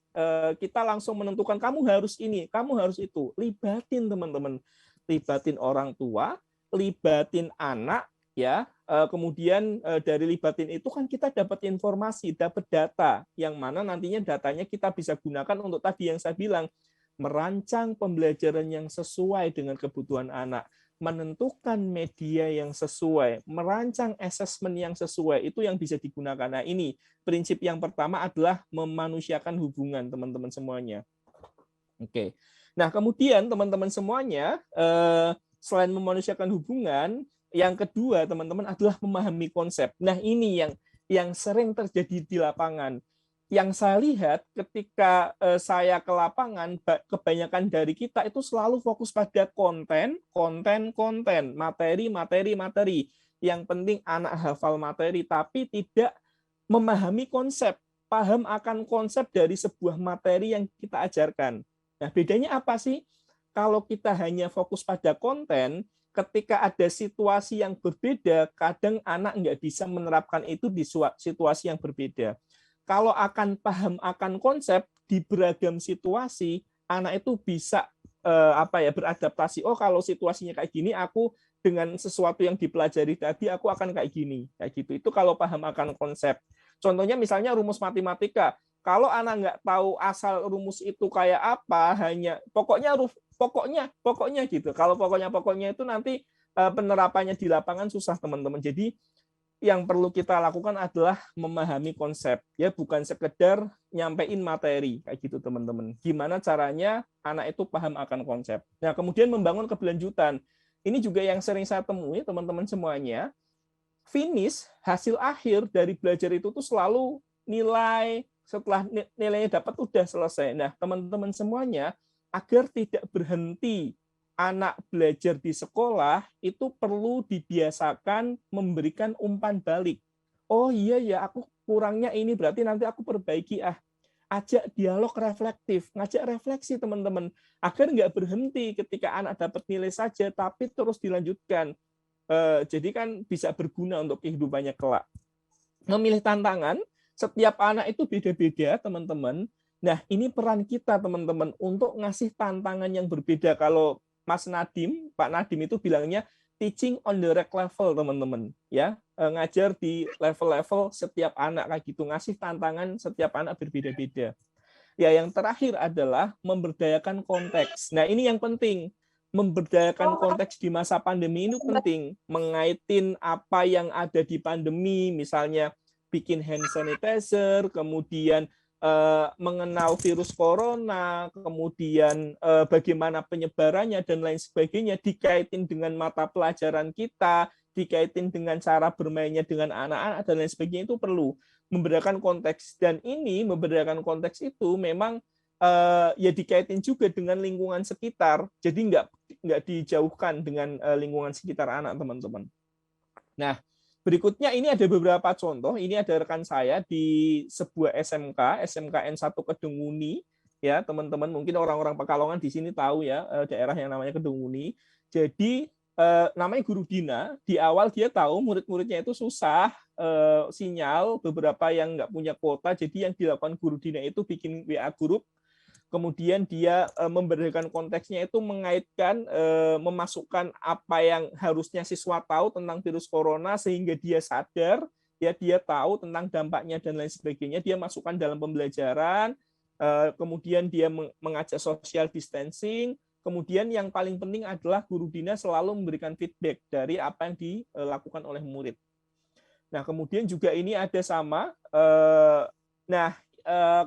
kita langsung menentukan kamu harus ini, kamu harus itu. Libatin, teman-teman. Libatin orang tua, libatin anak, ya. Kemudian dari libatin itu kan kita dapat informasi, dapat data, yang mana nantinya datanya kita bisa gunakan untuk tadi yang saya bilang, merancang pembelajaran yang sesuai dengan kebutuhan anak, menentukan media yang sesuai, merancang asesmen yang sesuai, itu yang bisa digunakan. Nah, ini prinsip yang pertama adalah memanusiakan hubungan, teman-teman semuanya. Oke. Nah, kemudian teman-teman semuanya, selain memanusiakan hubungan, yang kedua, teman-teman, adalah memahami konsep. Nah, ini yang sering terjadi di lapangan. Yang saya lihat ketika saya ke lapangan, kebanyakan dari kita itu selalu fokus pada konten, materi. Yang penting anak hafal materi, tapi tidak memahami konsep, paham akan konsep dari sebuah materi yang kita ajarkan. Nah, bedanya apa sih? Kalau kita hanya fokus pada konten, ketika ada situasi yang berbeda, kadang anak nggak bisa menerapkan itu di situasi yang berbeda. Kalau akan paham akan konsep di beragam situasi, anak itu bisa beradaptasi. Oh, kalau situasinya kayak gini, aku dengan sesuatu yang dipelajari tadi, aku akan kayak gini, kayak gitu. Itu kalau paham akan konsep. Contohnya misalnya rumus matematika. Kalau anak nggak tahu asal rumus itu kayak apa, hanya pokoknya gitu. Kalau pokoknya itu nanti penerapannya di lapangan susah, teman-teman. Jadi yang perlu kita lakukan adalah memahami konsep, ya, bukan sekedar nyampein materi kayak gitu, teman-teman. Gimana caranya anak itu paham akan konsep. Nah, kemudian membangun keberlanjutan. Ini juga yang sering saya temui, teman-teman semuanya. Finish, hasil akhir dari belajar itu tuh selalu nilai, setelah nilainya dapat udah selesai. Nah, teman-teman semuanya, agar tidak berhenti anak belajar di sekolah, itu perlu dibiasakan memberikan umpan balik. Oh iya ya, aku kurangnya ini, berarti nanti aku perbaiki. Ajak dialog reflektif, ngajak refleksi, teman-teman, agar nggak berhenti ketika anak dapat nilai saja, tapi terus dilanjutkan. Jadi kan bisa berguna untuk kehidupannya kelak. Memilih tantangan, setiap anak itu beda-beda, teman-teman. Nah, ini peran kita, teman-teman, untuk ngasih tantangan yang berbeda. Kalau Pak Nadiem itu bilangnya teaching on the right level, teman-teman, ya, ngajar di level-level setiap anak kayak gitu, ngasih tantangan setiap anak berbeda-beda. Ya, yang terakhir adalah memberdayakan konteks. Nah, ini yang penting. Memberdayakan konteks di masa pandemi ini penting. Mengaitin apa yang ada di pandemi, misalnya bikin hand sanitizer, kemudian mengenal virus corona, kemudian bagaimana penyebarannya dan lain sebagainya, dikaitin dengan mata pelajaran kita, dikaitin dengan cara bermainnya dengan anak-anak dan lain sebagainya, itu perlu membedakan konteks. Dan ini membedakan konteks itu memang ya dikaitin juga dengan lingkungan sekitar, jadi nggak dijauhkan dengan lingkungan sekitar anak, teman-teman. Nah, berikutnya ini ada beberapa contoh. Ini ada rekan saya di sebuah SMKN 1 Kedungmuni, ya, teman-teman. Mungkin orang-orang Pekalongan di sini tahu ya daerah yang namanya Kedungmuni. Jadi namanya Guru Dina. Di awal dia tahu murid-muridnya itu susah sinyal, beberapa yang nggak punya kuota. Jadi yang dilakukan Guru Dina itu bikin WA group. Kemudian dia memberikan konteksnya itu mengaitkan, memasukkan apa yang harusnya siswa tahu tentang virus corona sehingga dia sadar, ya, dia tahu tentang dampaknya dan lain sebagainya, dia masukkan dalam pembelajaran, kemudian dia mengajak social distancing, kemudian yang paling penting adalah Guru Dina selalu memberikan feedback dari apa yang dilakukan oleh murid. Nah, kemudian juga ini ada sama,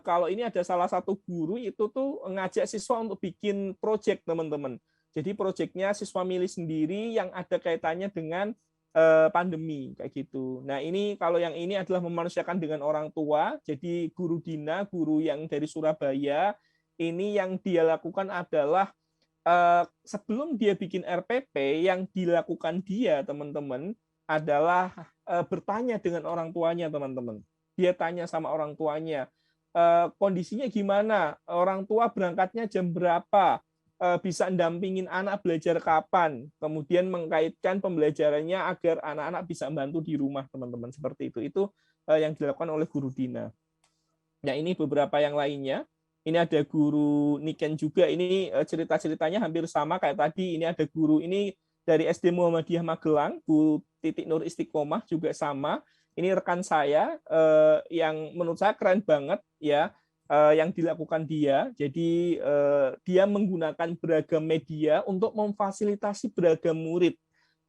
kalau ini ada salah satu guru itu tuh ngajak siswa untuk bikin project, teman-teman. Jadi projectnya siswa milih sendiri yang ada kaitannya dengan pandemi kayak gitu. Nah, ini kalau yang ini adalah memanusiakan dengan orang tua. Jadi Guru Dina, guru yang dari Surabaya, ini yang dia lakukan adalah sebelum dia bikin RPP, yang dilakukan dia, teman-teman, adalah bertanya dengan orang tuanya, teman-teman. Dia tanya sama orang tuanya, kondisinya gimana, orang tua berangkatnya jam berapa, bisa mendampingin anak belajar kapan, kemudian mengkaitkan pembelajarannya agar anak-anak bisa membantu di rumah, teman-teman, seperti itu. Itu yang dilakukan oleh Guru Dina. Nah, ini beberapa yang lainnya. Ini ada Guru Niken juga, ini cerita-ceritanya hampir sama kayak tadi. Ini ada guru, ini dari SD Muhammadiyah Magelang, Bu Titik Nur Istiqomah juga sama. Ini rekan saya yang menurut saya keren banget ya, yang dilakukan dia. Jadi dia menggunakan beragam media untuk memfasilitasi beragam murid.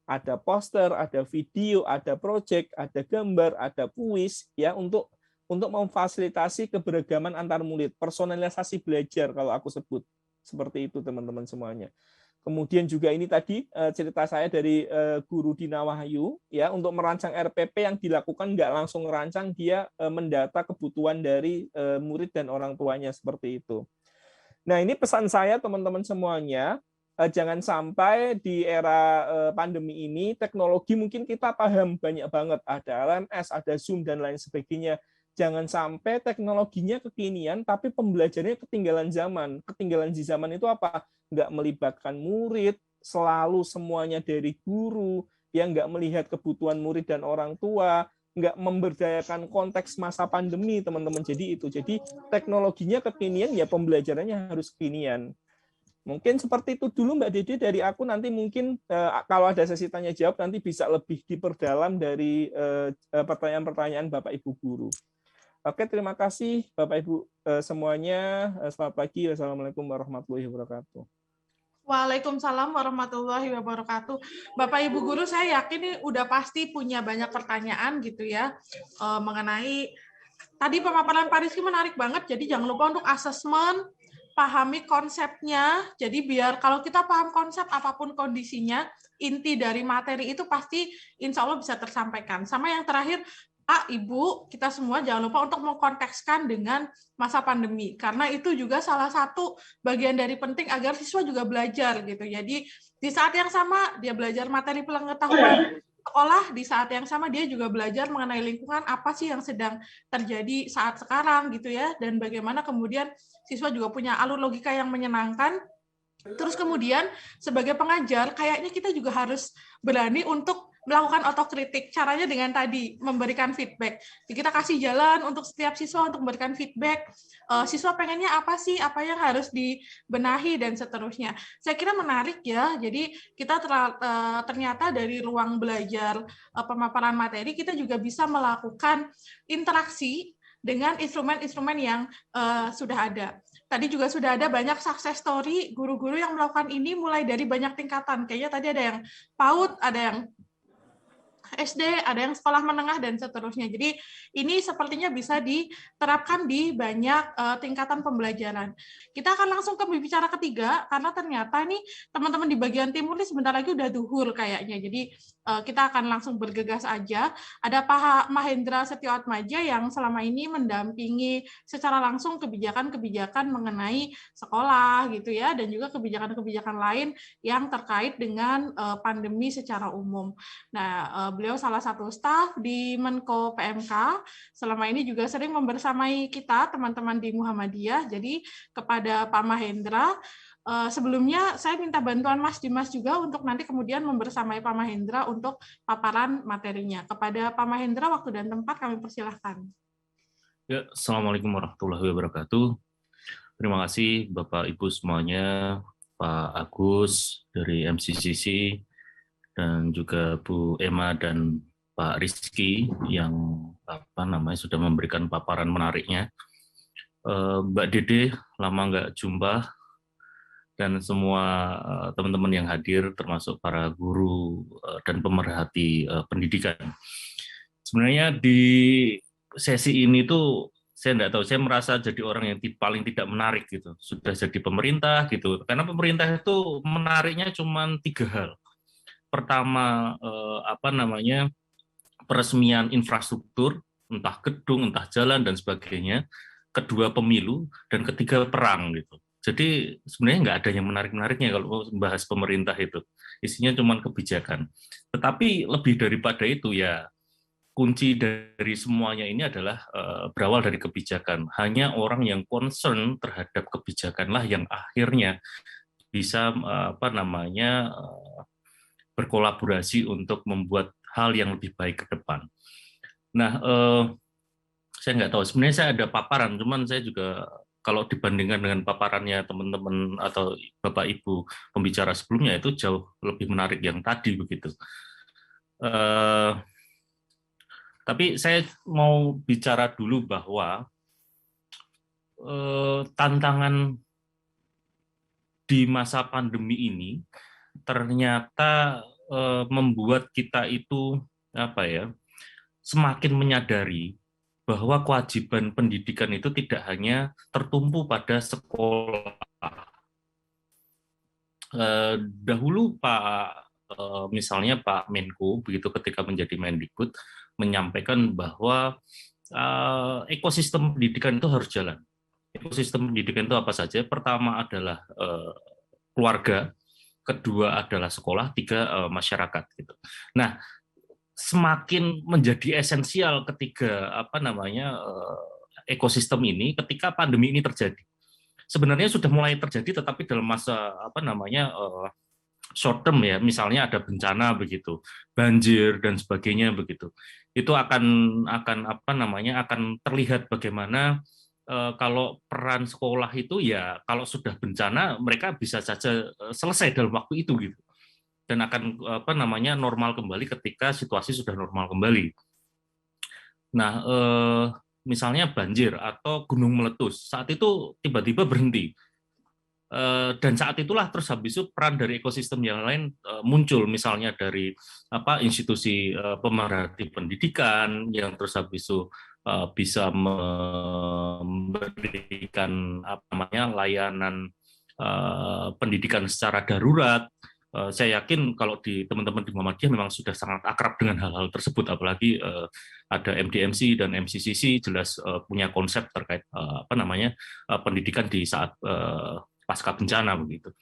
Ada poster, ada video, ada proyek, ada gambar, ada kuis ya untuk memfasilitasi keberagaman antar murid, personalisasi belajar kalau aku sebut. Seperti itu teman-teman semuanya. Kemudian juga ini tadi cerita saya dari guru Dina Wahyu ya, untuk merancang RPP yang dilakukan nggak langsung merancang, dia mendata kebutuhan dari murid dan orang tuanya seperti itu. Nah, ini pesan saya teman-teman semuanya, jangan sampai di era pandemi ini teknologi mungkin kita paham banyak banget, ada LMS, ada Zoom dan lain sebagainya. Jangan sampai teknologinya kekinian, tapi pembelajarannya ketinggalan zaman. Ketinggalan di zaman itu apa? Nggak melibatkan murid, selalu semuanya dari guru, yang nggak melihat kebutuhan murid dan orang tua, nggak memberdayakan konteks masa pandemi, teman-teman. Jadi itu. Jadi teknologinya kekinian, ya pembelajarannya harus kekinian. Mungkin seperti itu dulu Mbak Dede dari aku. Nanti mungkin kalau ada sesi tanya jawab nanti bisa lebih diperdalam dari pertanyaan-pertanyaan Bapak Ibu guru. Oke, terima kasih Bapak Ibu semuanya. Selamat pagi. Wassalamualaikum warahmatullahi wabarakatuh. Waalaikumsalam warahmatullahi wabarakatuh. Bapak Ibu guru, saya yakin ini udah pasti punya banyak pertanyaan gitu ya mengenai tadi pemaparan Pak Rizky menarik banget. Jadi jangan lupa untuk asesmen, pahami konsepnya. Jadi biar kalau kita paham konsep apapun kondisinya, inti dari materi itu pasti insya Allah bisa tersampaikan. Sama yang terakhir, Pak, Ibu, kita semua jangan lupa untuk mengkontekskan dengan masa pandemi. Karena itu juga salah satu bagian dari penting agar siswa juga belajar gitu. Jadi di saat yang sama dia belajar materi pengetahuan sekolah, di saat yang sama dia juga belajar mengenai lingkungan apa sih yang sedang terjadi saat sekarang gitu ya. Dan bagaimana kemudian siswa juga punya alur logika yang menyenangkan. Terus kemudian sebagai pengajar kayaknya kita juga harus berani untuk melakukan otokritik. Caranya dengan tadi memberikan feedback. Jadi kita kasih jalan untuk setiap siswa untuk memberikan feedback. Siswa pengennya apa sih, apa yang harus dibenahi dan seterusnya. Saya kira menarik ya. Jadi kita ternyata dari ruang belajar pemaparan materi kita juga bisa melakukan interaksi dengan instrumen-instrumen yang sudah ada. Tadi juga sudah ada banyak success story guru-guru yang melakukan ini mulai dari banyak tingkatan. Kayaknya tadi ada yang PAUD, ada yang SD, ada yang sekolah menengah, dan seterusnya. Jadi ini sepertinya bisa diterapkan di banyak tingkatan pembelajaran. Kita akan langsung ke bicara ketiga, karena ternyata nih teman-teman di bagian timur ini sebentar lagi udah duhur kayaknya. Jadi kita akan langsung bergegas aja. Ada Pak Mahendra Setioatmaja yang selama ini mendampingi secara langsung kebijakan-kebijakan mengenai sekolah gitu ya, dan juga kebijakan-kebijakan lain yang terkait dengan pandemi secara umum. Nah, beliau salah satu staf di Menko PMK, selama ini juga sering membersamai kita, teman-teman di Muhammadiyah. Jadi kepada Pak Mahendra, sebelumnya saya minta bantuan Mas Dimas juga untuk nanti kemudian membersamai Pak Mahendra untuk paparan materinya. Kepada Pak Mahendra, waktu dan tempat kami persilahkan. Ya, Assalamualaikum warahmatullahi wabarakatuh. Terima kasih Bapak Ibu semuanya, Pak Agus dari MCCC, dan juga Bu Emma dan Pak Rizky yang sudah memberikan paparan menariknya. Mbak Dede, lama nggak jumpa, dan semua teman-teman yang hadir, termasuk para guru dan pemerhati pendidikan. Sebenarnya di sesi ini tuh saya nggak tahu, saya merasa jadi orang yang paling tidak menarik gitu. Sudah jadi pemerintah gitu, karena pemerintah itu menariknya cuma 3 hal. Pertama, peresmian infrastruktur, entah gedung, entah jalan dan sebagainya. Kedua, pemilu, dan ketiga, perang gitu. Jadi sebenarnya nggak ada yang menarik-menariknya kalau membahas pemerintah itu. Isinya cuma kebijakan. Tetapi lebih daripada itu ya, kunci dari semuanya ini adalah berawal dari kebijakan. Hanya orang yang concern terhadap kebijakanlah yang akhirnya bisa berkolaborasi untuk membuat hal yang lebih baik ke depan. Nah, saya nggak tahu, sebenarnya saya ada paparan, cuman saya juga kalau dibandingkan dengan paparannya teman-teman atau Bapak Ibu pembicara sebelumnya itu jauh lebih menarik yang tadi begitu. Tapi saya mau bicara dulu bahwa tantangan di masa pandemi ini ternyata membuat kita itu semakin menyadari bahwa kewajiban pendidikan itu tidak hanya tertumpu pada sekolah. Dahulu misalnya Pak Menko begitu ketika menjadi Mendikbud menyampaikan bahwa ekosistem pendidikan itu harus jalan. Ekosistem pendidikan itu apa saja? Pertama adalah keluarga, kedua adalah sekolah, tiga masyarakat. Gitu. Nah, semakin menjadi esensial ketika ekosistem ini ketika pandemi ini terjadi. Sebenarnya sudah mulai terjadi, tetapi dalam masa short term ya, misalnya ada bencana begitu, banjir dan sebagainya begitu. Itu akan terlihat bagaimana kalau peran sekolah itu ya kalau sudah bencana mereka bisa saja selesai dalam waktu itu gitu. Dan akan normal kembali ketika situasi sudah normal kembali. Nah, misalnya banjir atau gunung meletus, saat itu tiba-tiba berhenti. Dan saat itulah terus habis itu peran dari ekosistem yang lain muncul, misalnya dari institusi pemerhati pendidikan yang terus habis itu bisa memberikan layanan pendidikan secara darurat. Saya yakin kalau di teman-teman di Muhammadiyah memang sudah sangat akrab dengan hal-hal tersebut, apalagi ada MDMC dan MCCC jelas punya konsep terkait pendidikan di saat pasca bencana begitu.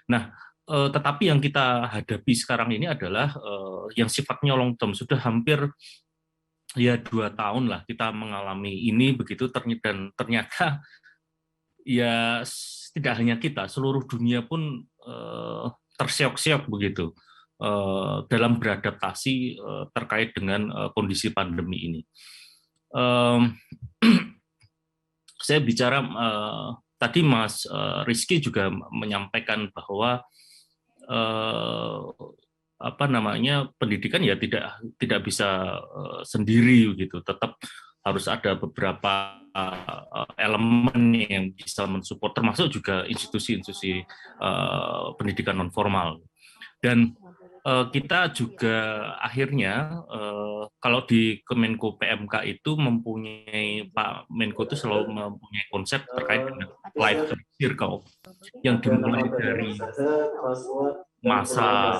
Nah, tetapi yang kita hadapi sekarang ini adalah yang sifatnya long term, sudah hampir ya 2 tahun lah kita mengalami ini begitu, dan ternyata ya tidak hanya kita, seluruh dunia pun terseok-seok begitu dalam beradaptasi terkait dengan kondisi pandemi ini. Saya bicara tadi Mas Rizky juga menyampaikan bahwa pendidikan ya tidak bisa sendiri gitu, tetap harus ada beberapa elemen yang bisa mensupport, termasuk juga institusi-institusi pendidikan non formal. Dan kita juga akhirnya kalau di Kemenko PMK itu mempunyai, Pak Menko itu selalu mempunyai konsep terkait dengan life circle yang dimulai dari masa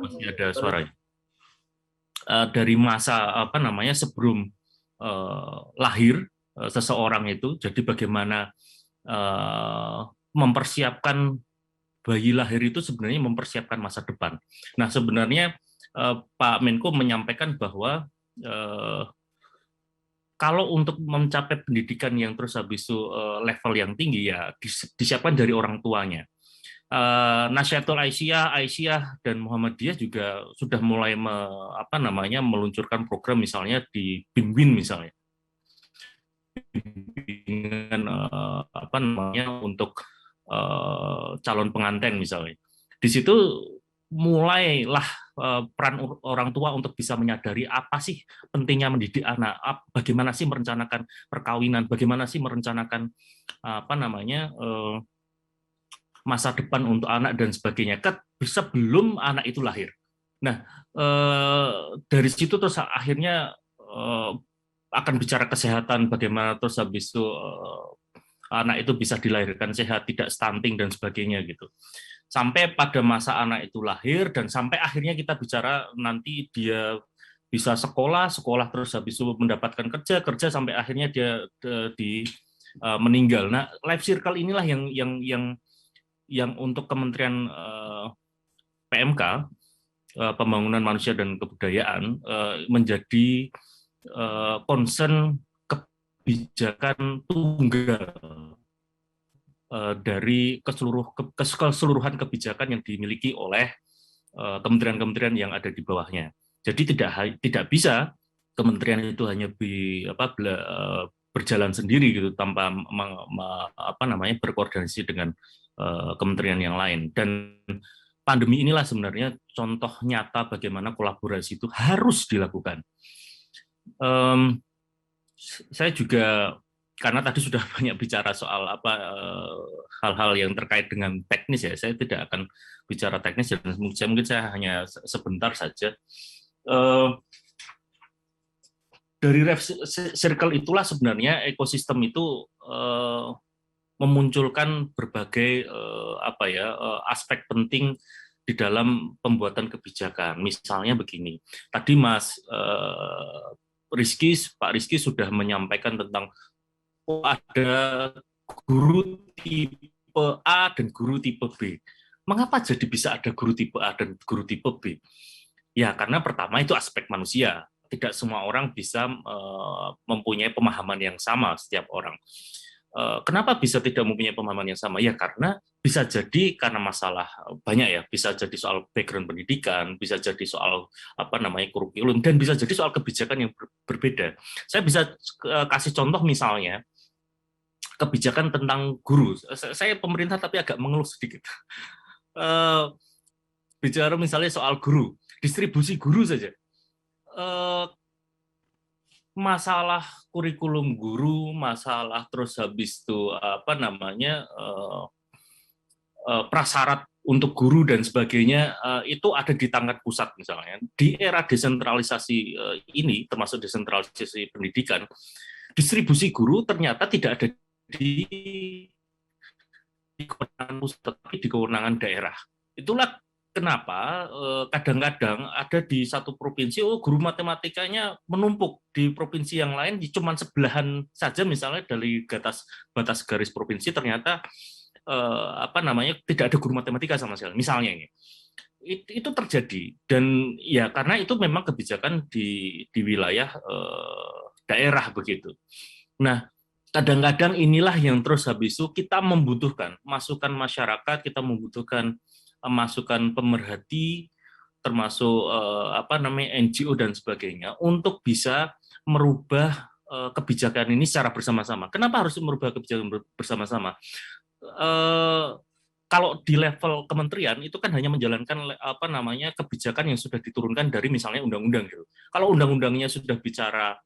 masih ada suaranya. Dari masa sebelum lahir seseorang itu, jadi bagaimana mempersiapkan bayi lahir itu sebenarnya mempersiapkan masa depan. Nah, sebenarnya Pak Menko menyampaikan bahwa kalau untuk mencapai pendidikan yang terus habis itu level yang tinggi ya disiapkan dari orang tuanya. Nasyaratul Aisyah dan Muhammadiyah juga sudah mulai meluncurkan program misalnya di BIMWIN misalnya. Untuk calon pengantin misalnya. Di situ mulailah peran orang tua untuk bisa menyadari apa sih pentingnya mendidik anak, bagaimana sih merencanakan perkawinan, bagaimana sih merencanakan masa depan untuk anak dan sebagainya sebelum anak itu lahir. Nah, dari situ terus akhirnya akan bicara kesehatan, bagaimana terus habis itu anak itu bisa dilahirkan sehat, tidak stunting dan sebagainya gitu. Sampai pada masa anak itu lahir dan sampai akhirnya kita bicara nanti dia bisa sekolah terus habis itu mendapatkan kerja sampai akhirnya dia meninggal. Nah, life circle inilah yang untuk Kementerian PMK Pembangunan Manusia dan Kebudayaan menjadi concern kebijakan tunggal dari keseluruhan kebijakan yang dimiliki oleh kementerian-kementerian yang ada di bawahnya. Jadi tidak bisa kementerian itu hanya berjalan sendiri gitu tanpa berkoordinasi dengan kementerian yang lain. Dan pandemi inilah sebenarnya contoh nyata bagaimana kolaborasi itu harus dilakukan. Saya juga, karena tadi sudah banyak bicara soal hal-hal yang terkait dengan teknis ya, saya tidak akan bicara teknis dan mungkin saya hanya sebentar saja. Dari circle itulah sebenarnya ekosistem itu memunculkan berbagai aspek penting di dalam pembuatan kebijakan. Misalnya begini, tadi Pak Rizky sudah menyampaikan tentang ada guru tipe A dan guru tipe B. Mengapa jadi bisa ada guru tipe A dan guru tipe B? Ya, karena pertama itu aspek manusia. Tidak semua orang bisa mempunyai pemahaman yang sama setiap orang. Kenapa bisa tidak mempunyai pemahaman yang sama? Ya karena bisa jadi karena masalah banyak ya, bisa jadi soal background pendidikan, bisa jadi soal kurikulum, dan bisa jadi soal kebijakan yang berbeda. Saya bisa kasih contoh misalnya kebijakan tentang guru. Saya pemerintah tapi agak mengeluh sedikit. Bicara misalnya soal guru, distribusi guru saja. Masalah kurikulum guru, masalah terus habis itu prasyarat untuk guru dan sebagainya, itu ada di tangan pusat misalnya. Di era desentralisasi ini, termasuk desentralisasi pendidikan, distribusi guru ternyata tidak ada di kewenangan pusat, tetapi di kewenangan daerah. Itulah kenapa kadang-kadang ada di satu provinsi, guru matematikanya menumpuk, di provinsi yang lain cuma sebelahan saja, misalnya dari batas garis provinsi ternyata tidak ada guru matematika sama sekali, misalnya ini. Itu terjadi, dan ya karena itu memang kebijakan di wilayah daerah begitu. Nah, kadang-kadang inilah yang terus habis itu kita membutuhkan masukan masyarakat, kita membutuhkan masukan pemerhati, termasuk NGO dan sebagainya, untuk bisa merubah kebijakan ini secara bersama-sama. Kenapa harus merubah kebijakan bersama-sama? Kalau di level kementerian itu kan hanya menjalankan kebijakan yang sudah diturunkan dari misalnya undang-undang gitu. Kalau undang-undangnya sudah bicara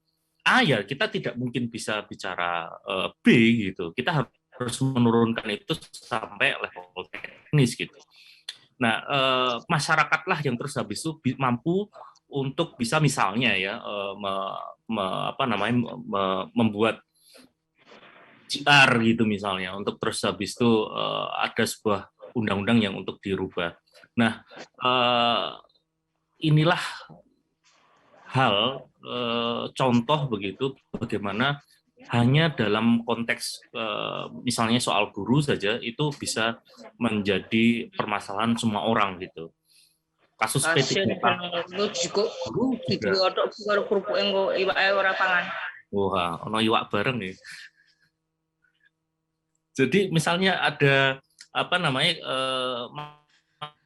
A, ya kita tidak mungkin bisa bicara B gitu. Kita harus menurunkan itu sampai level teknis gitu. Nah, masyarakatlah yang terus habis itu mampu untuk bisa misalnya ya membuat GR gitu misalnya, untuk terus habis itu ada sebuah undang-undang yang untuk dirubah. Nah, inilah hal contoh begitu bagaimana hanya dalam konteks misalnya soal guru saja itu bisa menjadi permasalahan semua orang gitu. Kasus P3K guru wah, ono iwak bareng nih. Jadi misalnya ada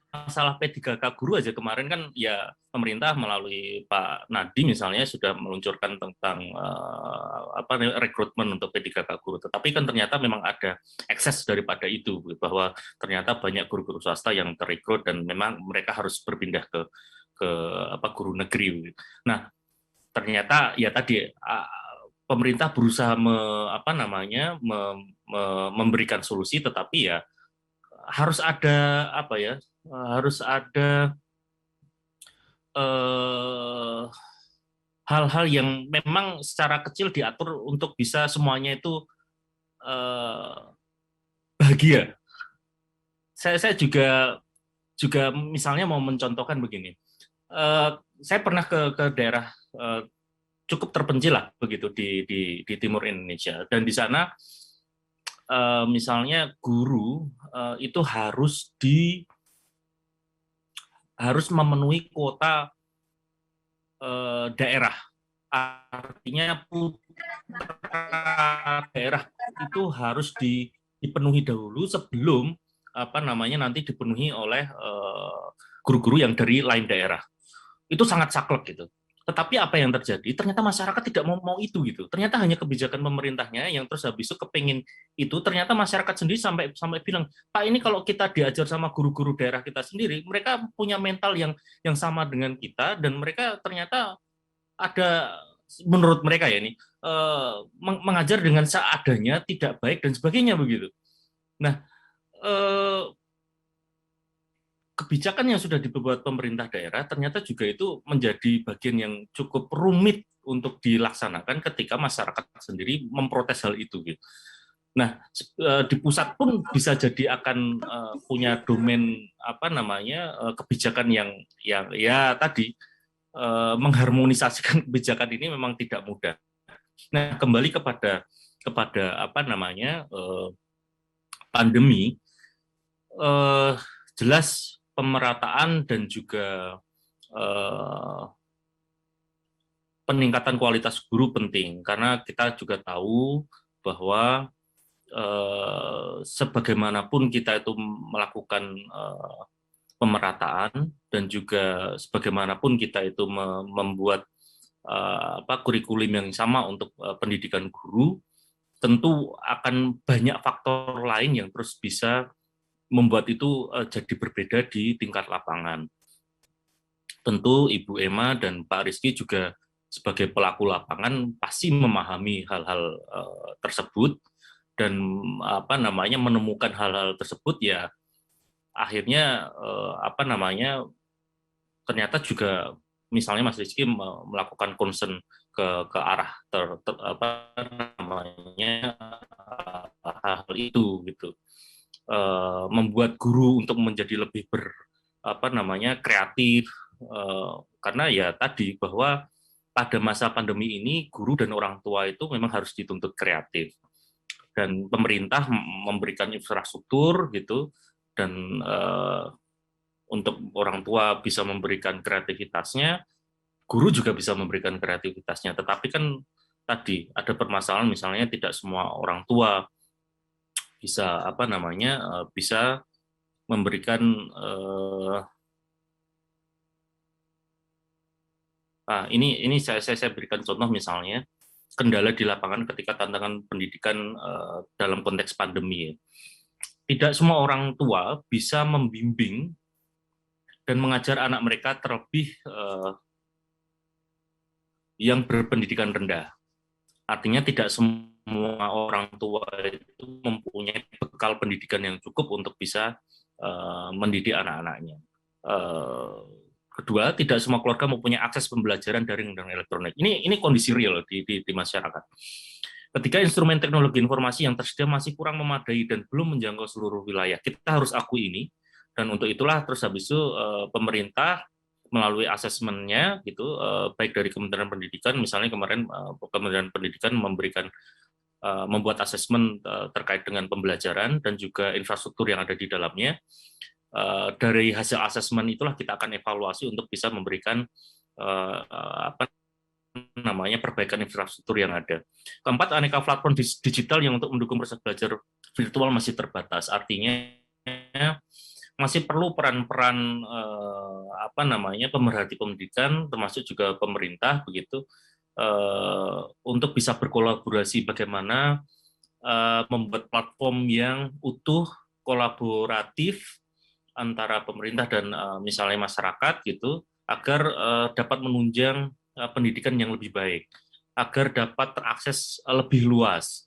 masalah P3K guru aja kemarin kan ya, pemerintah melalui Pak Nadi misalnya sudah meluncurkan tentang rekrutmen untuk P3K guru. Tetapi kan ternyata memang ada ekses daripada itu, bahwa ternyata banyak guru-guru swasta yang terekrut dan memang mereka harus berpindah ke guru negeri. Nah, ternyata ya tadi pemerintah berusaha memberikan solusi, tetapi ya harus ada hal-hal yang memang secara kecil diatur untuk bisa semuanya itu bahagia. Saya juga misalnya mau mencontohkan begini. Saya pernah ke daerah cukup terpencil lah begitu di timur Indonesia, dan di sana misalnya guru itu harus memenuhi kuota daerah. Artinya putra daerah itu harus dipenuhi dahulu sebelum nanti dipenuhi oleh guru-guru yang dari lain daerah. Itu sangat saklek gitu. Tetapi apa yang terjadi? Ternyata masyarakat tidak mau itu gitu. Ternyata hanya kebijakan pemerintahnya yang terus habis itu kepingin itu. Ternyata masyarakat sendiri sampai bilang, Pak, ini kalau kita diajar sama guru-guru daerah kita sendiri, mereka punya mental yang sama dengan kita, dan mereka ternyata ada, menurut mereka ya ini, mengajar dengan seadanya, tidak baik dan sebagainya begitu. Nah, kebijakan yang sudah dibuat pemerintah daerah ternyata juga itu menjadi bagian yang cukup rumit untuk dilaksanakan ketika masyarakat sendiri memprotes hal itu gitu. Nah, di pusat pun bisa jadi akan punya domain kebijakan yang ya tadi mengharmonisasikan kebijakan ini memang tidak mudah. Nah, kembali kepada pandemi, jelas pemerataan dan juga peningkatan kualitas guru penting, karena kita juga tahu bahwa sebagaimanapun kita itu melakukan pemerataan dan juga sebagaimanapun kita itu membuat kurikulum yang sama untuk pendidikan guru, tentu akan banyak faktor lain yang terus bisa membuat itu jadi berbeda di tingkat lapangan. Tentu Ibu Emma dan Pak Rizky juga sebagai pelaku lapangan pasti memahami hal-hal tersebut, dan menemukan hal-hal tersebut ya akhirnya ternyata juga misalnya Mas Rizky melakukan concern ke arah hal itu gitu. Membuat guru untuk menjadi lebih kreatif, karena ya tadi bahwa pada masa pandemi ini guru dan orang tua itu memang harus dituntut kreatif, dan pemerintah memberikan infrastruktur gitu, dan untuk orang tua bisa memberikan kreativitasnya, guru juga bisa memberikan kreativitasnya. Tetapi kan tadi ada permasalahan, misalnya tidak semua orang tua bisa bisa memberikan ini saya berikan contoh, misalnya kendala di lapangan ketika tantangan pendidikan dalam konteks pandemi. Tidak semua orang tua bisa membimbing dan mengajar anak mereka, terlebih yang berpendidikan rendah. Artinya tidak semua orang tua itu mempunyai bekal pendidikan yang cukup untuk bisa mendidik anak-anaknya. Kedua, tidak semua keluarga mempunyai akses pembelajaran daring dan elektronik. Ini kondisi real di masyarakat. Ketika instrumen teknologi informasi yang tersedia masih kurang memadai dan belum menjangkau seluruh wilayah, kita harus akui ini. Dan untuk itulah terus habis itu pemerintah melalui asesmennya gitu, baik dari Kementerian Pendidikan, misalnya kemarin Kementerian Pendidikan membuat asesmen terkait dengan pembelajaran dan juga infrastruktur yang ada di dalamnya. Dari hasil asesmen itulah kita akan evaluasi untuk bisa memberikan perbaikan infrastruktur yang ada. Keempat, aneka platform digital yang untuk mendukung proses belajar virtual masih terbatas. Artinya masih perlu peran-peran pemerhati pendidikan, termasuk juga pemerintah begitu, untuk bisa berkolaborasi bagaimana membuat platform yang utuh, kolaboratif antara pemerintah dan misalnya masyarakat gitu, agar dapat menunjang pendidikan yang lebih baik, agar dapat terakses lebih luas,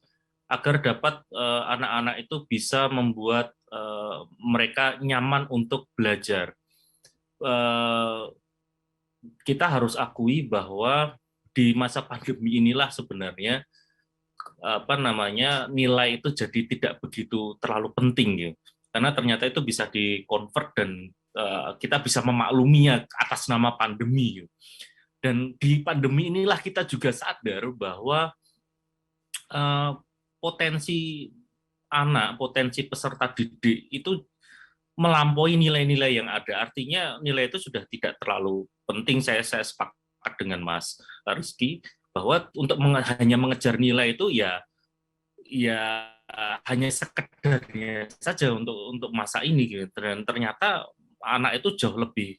agar dapat anak-anak itu bisa membuat mereka nyaman untuk belajar. Kita harus akui bahwa di masa pandemi inilah sebenarnya nilai itu jadi tidak begitu terlalu penting gitu. Karena ternyata itu bisa di-convert dan kita bisa memakluminya atas nama pandemi gitu. Dan di pandemi inilah kita juga sadar bahwa potensi anak, potensi peserta didik itu melampaui nilai-nilai yang ada. Artinya nilai itu sudah tidak terlalu penting. Saya sepakat dengan Mas Rizky bahwa untuk hanya mengejar nilai itu ya hanya sekedarnya saja untuk masa ini gitu. Dan ternyata anak itu jauh lebih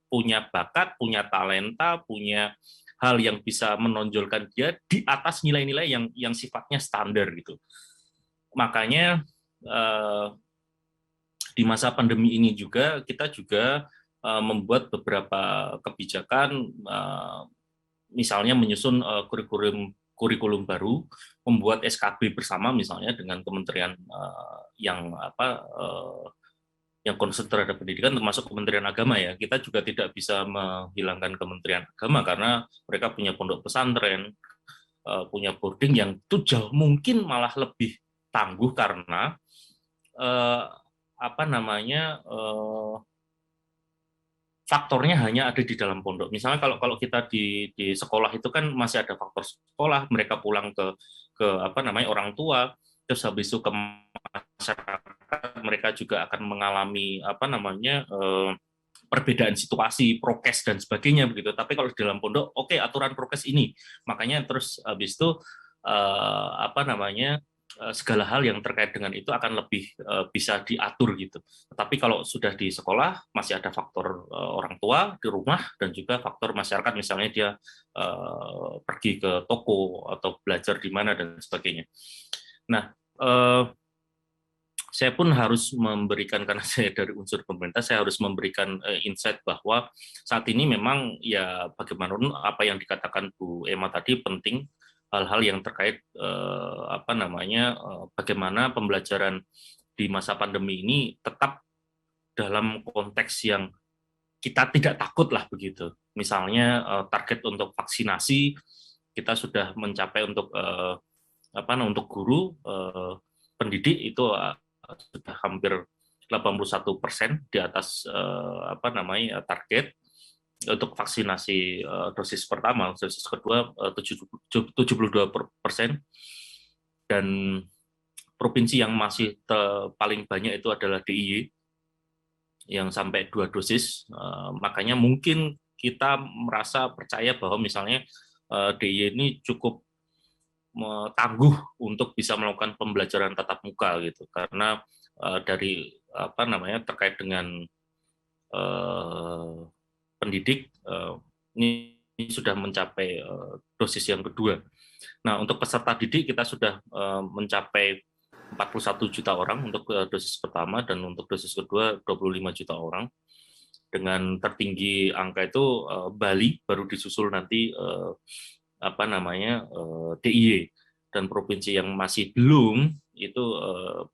punya bakat, punya talenta, punya hal yang bisa menonjolkan dia di atas nilai-nilai yang sifatnya standar gitu. Makanya di masa pandemi ini juga kita juga membuat beberapa kebijakan, misalnya menyusun kurikulum baru, membuat SKB bersama misalnya dengan kementerian yang concern terhadap pendidikan, termasuk Kementerian Agama ya. Kita juga tidak bisa menghilangkan Kementerian Agama karena mereka punya pondok pesantren, punya boarding yang itu jauh mungkin malah lebih tangguh karena faktornya hanya ada di dalam pondok. Misalnya kalau kita di sekolah itu kan masih ada faktor sekolah, mereka pulang ke orang tua, terus habis itu ke masyarakat, mereka juga akan mengalami perbedaan situasi, prokes dan sebagainya begitu. Tapi kalau di dalam pondok, oke, aturan prokes ini, makanya terus habis itu segala hal yang terkait dengan itu akan lebih bisa diatur gitu. Tapi kalau sudah di sekolah masih ada faktor orang tua di rumah dan juga faktor masyarakat, misalnya dia pergi ke toko atau belajar di mana dan sebagainya. Nah, saya pun harus memberikan, karena saya dari unsur pemerintah, saya harus memberikan insight bahwa saat ini memang ya bagaimanapun apa yang dikatakan Bu Emma tadi penting, hal-hal yang terkait bagaimana pembelajaran di masa pandemi ini tetap dalam konteks yang kita tidak takut lah begitu. Misalnya target untuk vaksinasi kita sudah mencapai untuk guru pendidik itu sudah hampir 81% di atas target. Untuk vaksinasi dosis pertama, dosis kedua 72%, dan provinsi yang masih paling banyak itu adalah DIY yang sampai 2 dosis. Makanya mungkin kita merasa percaya bahwa misalnya DIY ini cukup tangguh untuk bisa melakukan pembelajaran tatap muka gitu, karena dari terkait dengan pendidik ini sudah mencapai dosis yang kedua. Nah, untuk peserta didik kita sudah mencapai 41 juta orang untuk dosis pertama, dan untuk dosis kedua 25 juta orang. Dengan tertinggi angka itu Bali, baru disusul nanti DIY, dan provinsi yang masih belum itu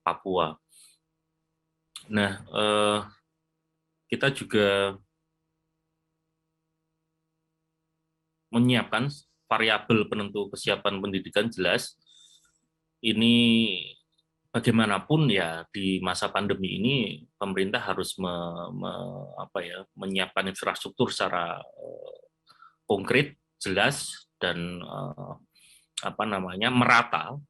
Papua. Nah, kita juga menyiapkan variabel penentu kesiapan pendidikan. Jelas ini bagaimanapun ya di masa pandemi ini pemerintah harus menyiapkan infrastruktur secara konkret, jelas, dan merata.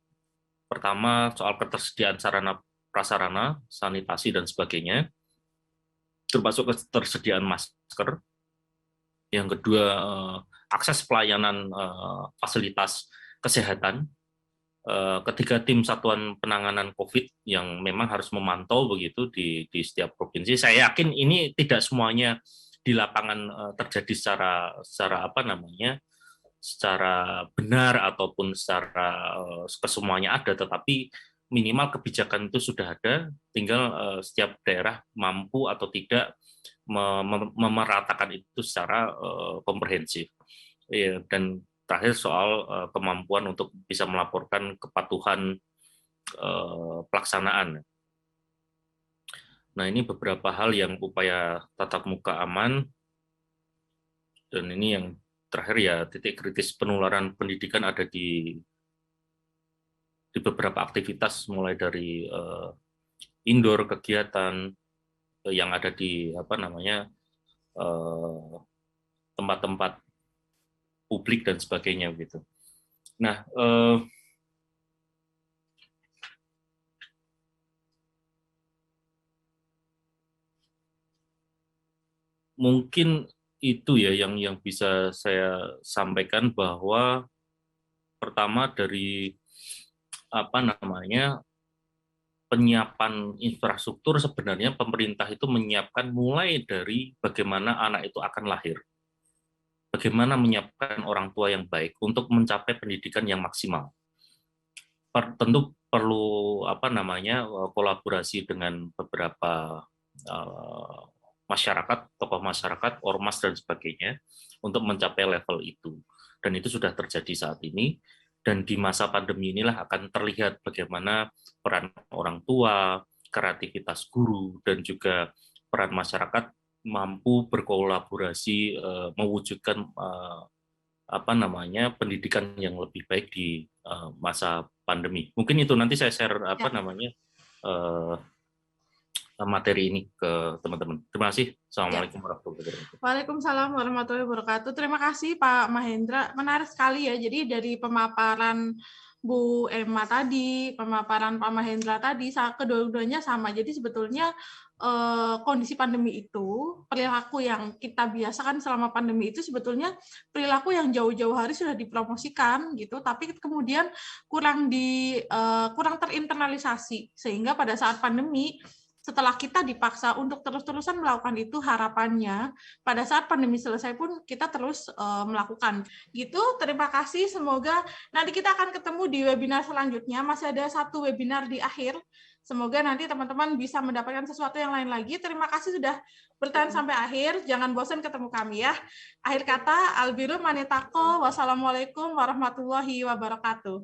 Pertama, soal ketersediaan sarana prasarana, sanitasi dan sebagainya, termasuk ketersediaan masker. Yang kedua, akses pelayanan fasilitas kesehatan. Ketiga, tim satuan penanganan COVID yang memang harus memantau begitu di setiap provinsi. Saya yakin ini tidak semuanya di lapangan terjadi secara benar ataupun secara kesemuanya ada, tetapi minimal kebijakan itu sudah ada, tinggal setiap daerah mampu atau tidak memeratakan itu secara komprehensif. Dan terakhir soal kemampuan untuk bisa melaporkan kepatuhan pelaksanaan. Nah, ini beberapa hal yang upaya tatap muka aman, dan ini yang terakhir ya, titik kritis penularan pendidikan ada di beberapa aktivitas, mulai dari indoor kegiatan yang ada di tempat-tempat publik dan sebagainya gitu. Nah, mungkin itu ya yang bisa saya sampaikan, bahwa pertama dari penyiapan infrastruktur sebenarnya pemerintah itu menyiapkan mulai dari bagaimana anak itu akan lahir. Bagaimana menyiapkan orang tua yang baik untuk mencapai pendidikan yang maksimal. Tentu perlu kolaborasi dengan beberapa masyarakat, tokoh masyarakat, ormas dan sebagainya untuk mencapai level itu. Dan itu sudah terjadi saat ini. Dan di masa pandemi inilah akan terlihat bagaimana peran orang tua, kreativitas guru, dan juga peran masyarakat mampu berkolaborasi mewujudkan pendidikan yang lebih baik di masa pandemi. Mungkin itu nanti saya share materi ini ke teman-teman. Terima kasih. Assalamualaikum warahmatullahi wabarakatuh. Waalaikumsalam warahmatullahi wabarakatuh. Terima kasih Pak Mahendra. Menarik sekali ya. Jadi dari pemaparan Bu Emma tadi, pemaparan Pak Mahendra tadi, kedua-duanya sama. Jadi sebetulnya kondisi pandemi itu, perilaku yang kita biasakan selama pandemi itu sebetulnya perilaku yang jauh-jauh hari sudah dipromosikan gitu, tapi kemudian kurang terinternalisasi, sehingga pada saat pandemi setelah kita dipaksa untuk terus-terusan melakukan itu, harapannya pada saat pandemi selesai pun kita terus melakukan. Gitu, terima kasih. Semoga nanti kita akan ketemu di webinar selanjutnya. Masih ada satu webinar di akhir. Semoga nanti teman-teman bisa mendapatkan sesuatu yang lain lagi. Terima kasih sudah bertahan sampai akhir. Jangan bosan ketemu kami ya. Akhir kata, Albiru Manitako. Wassalamualaikum warahmatullahi wabarakatuh.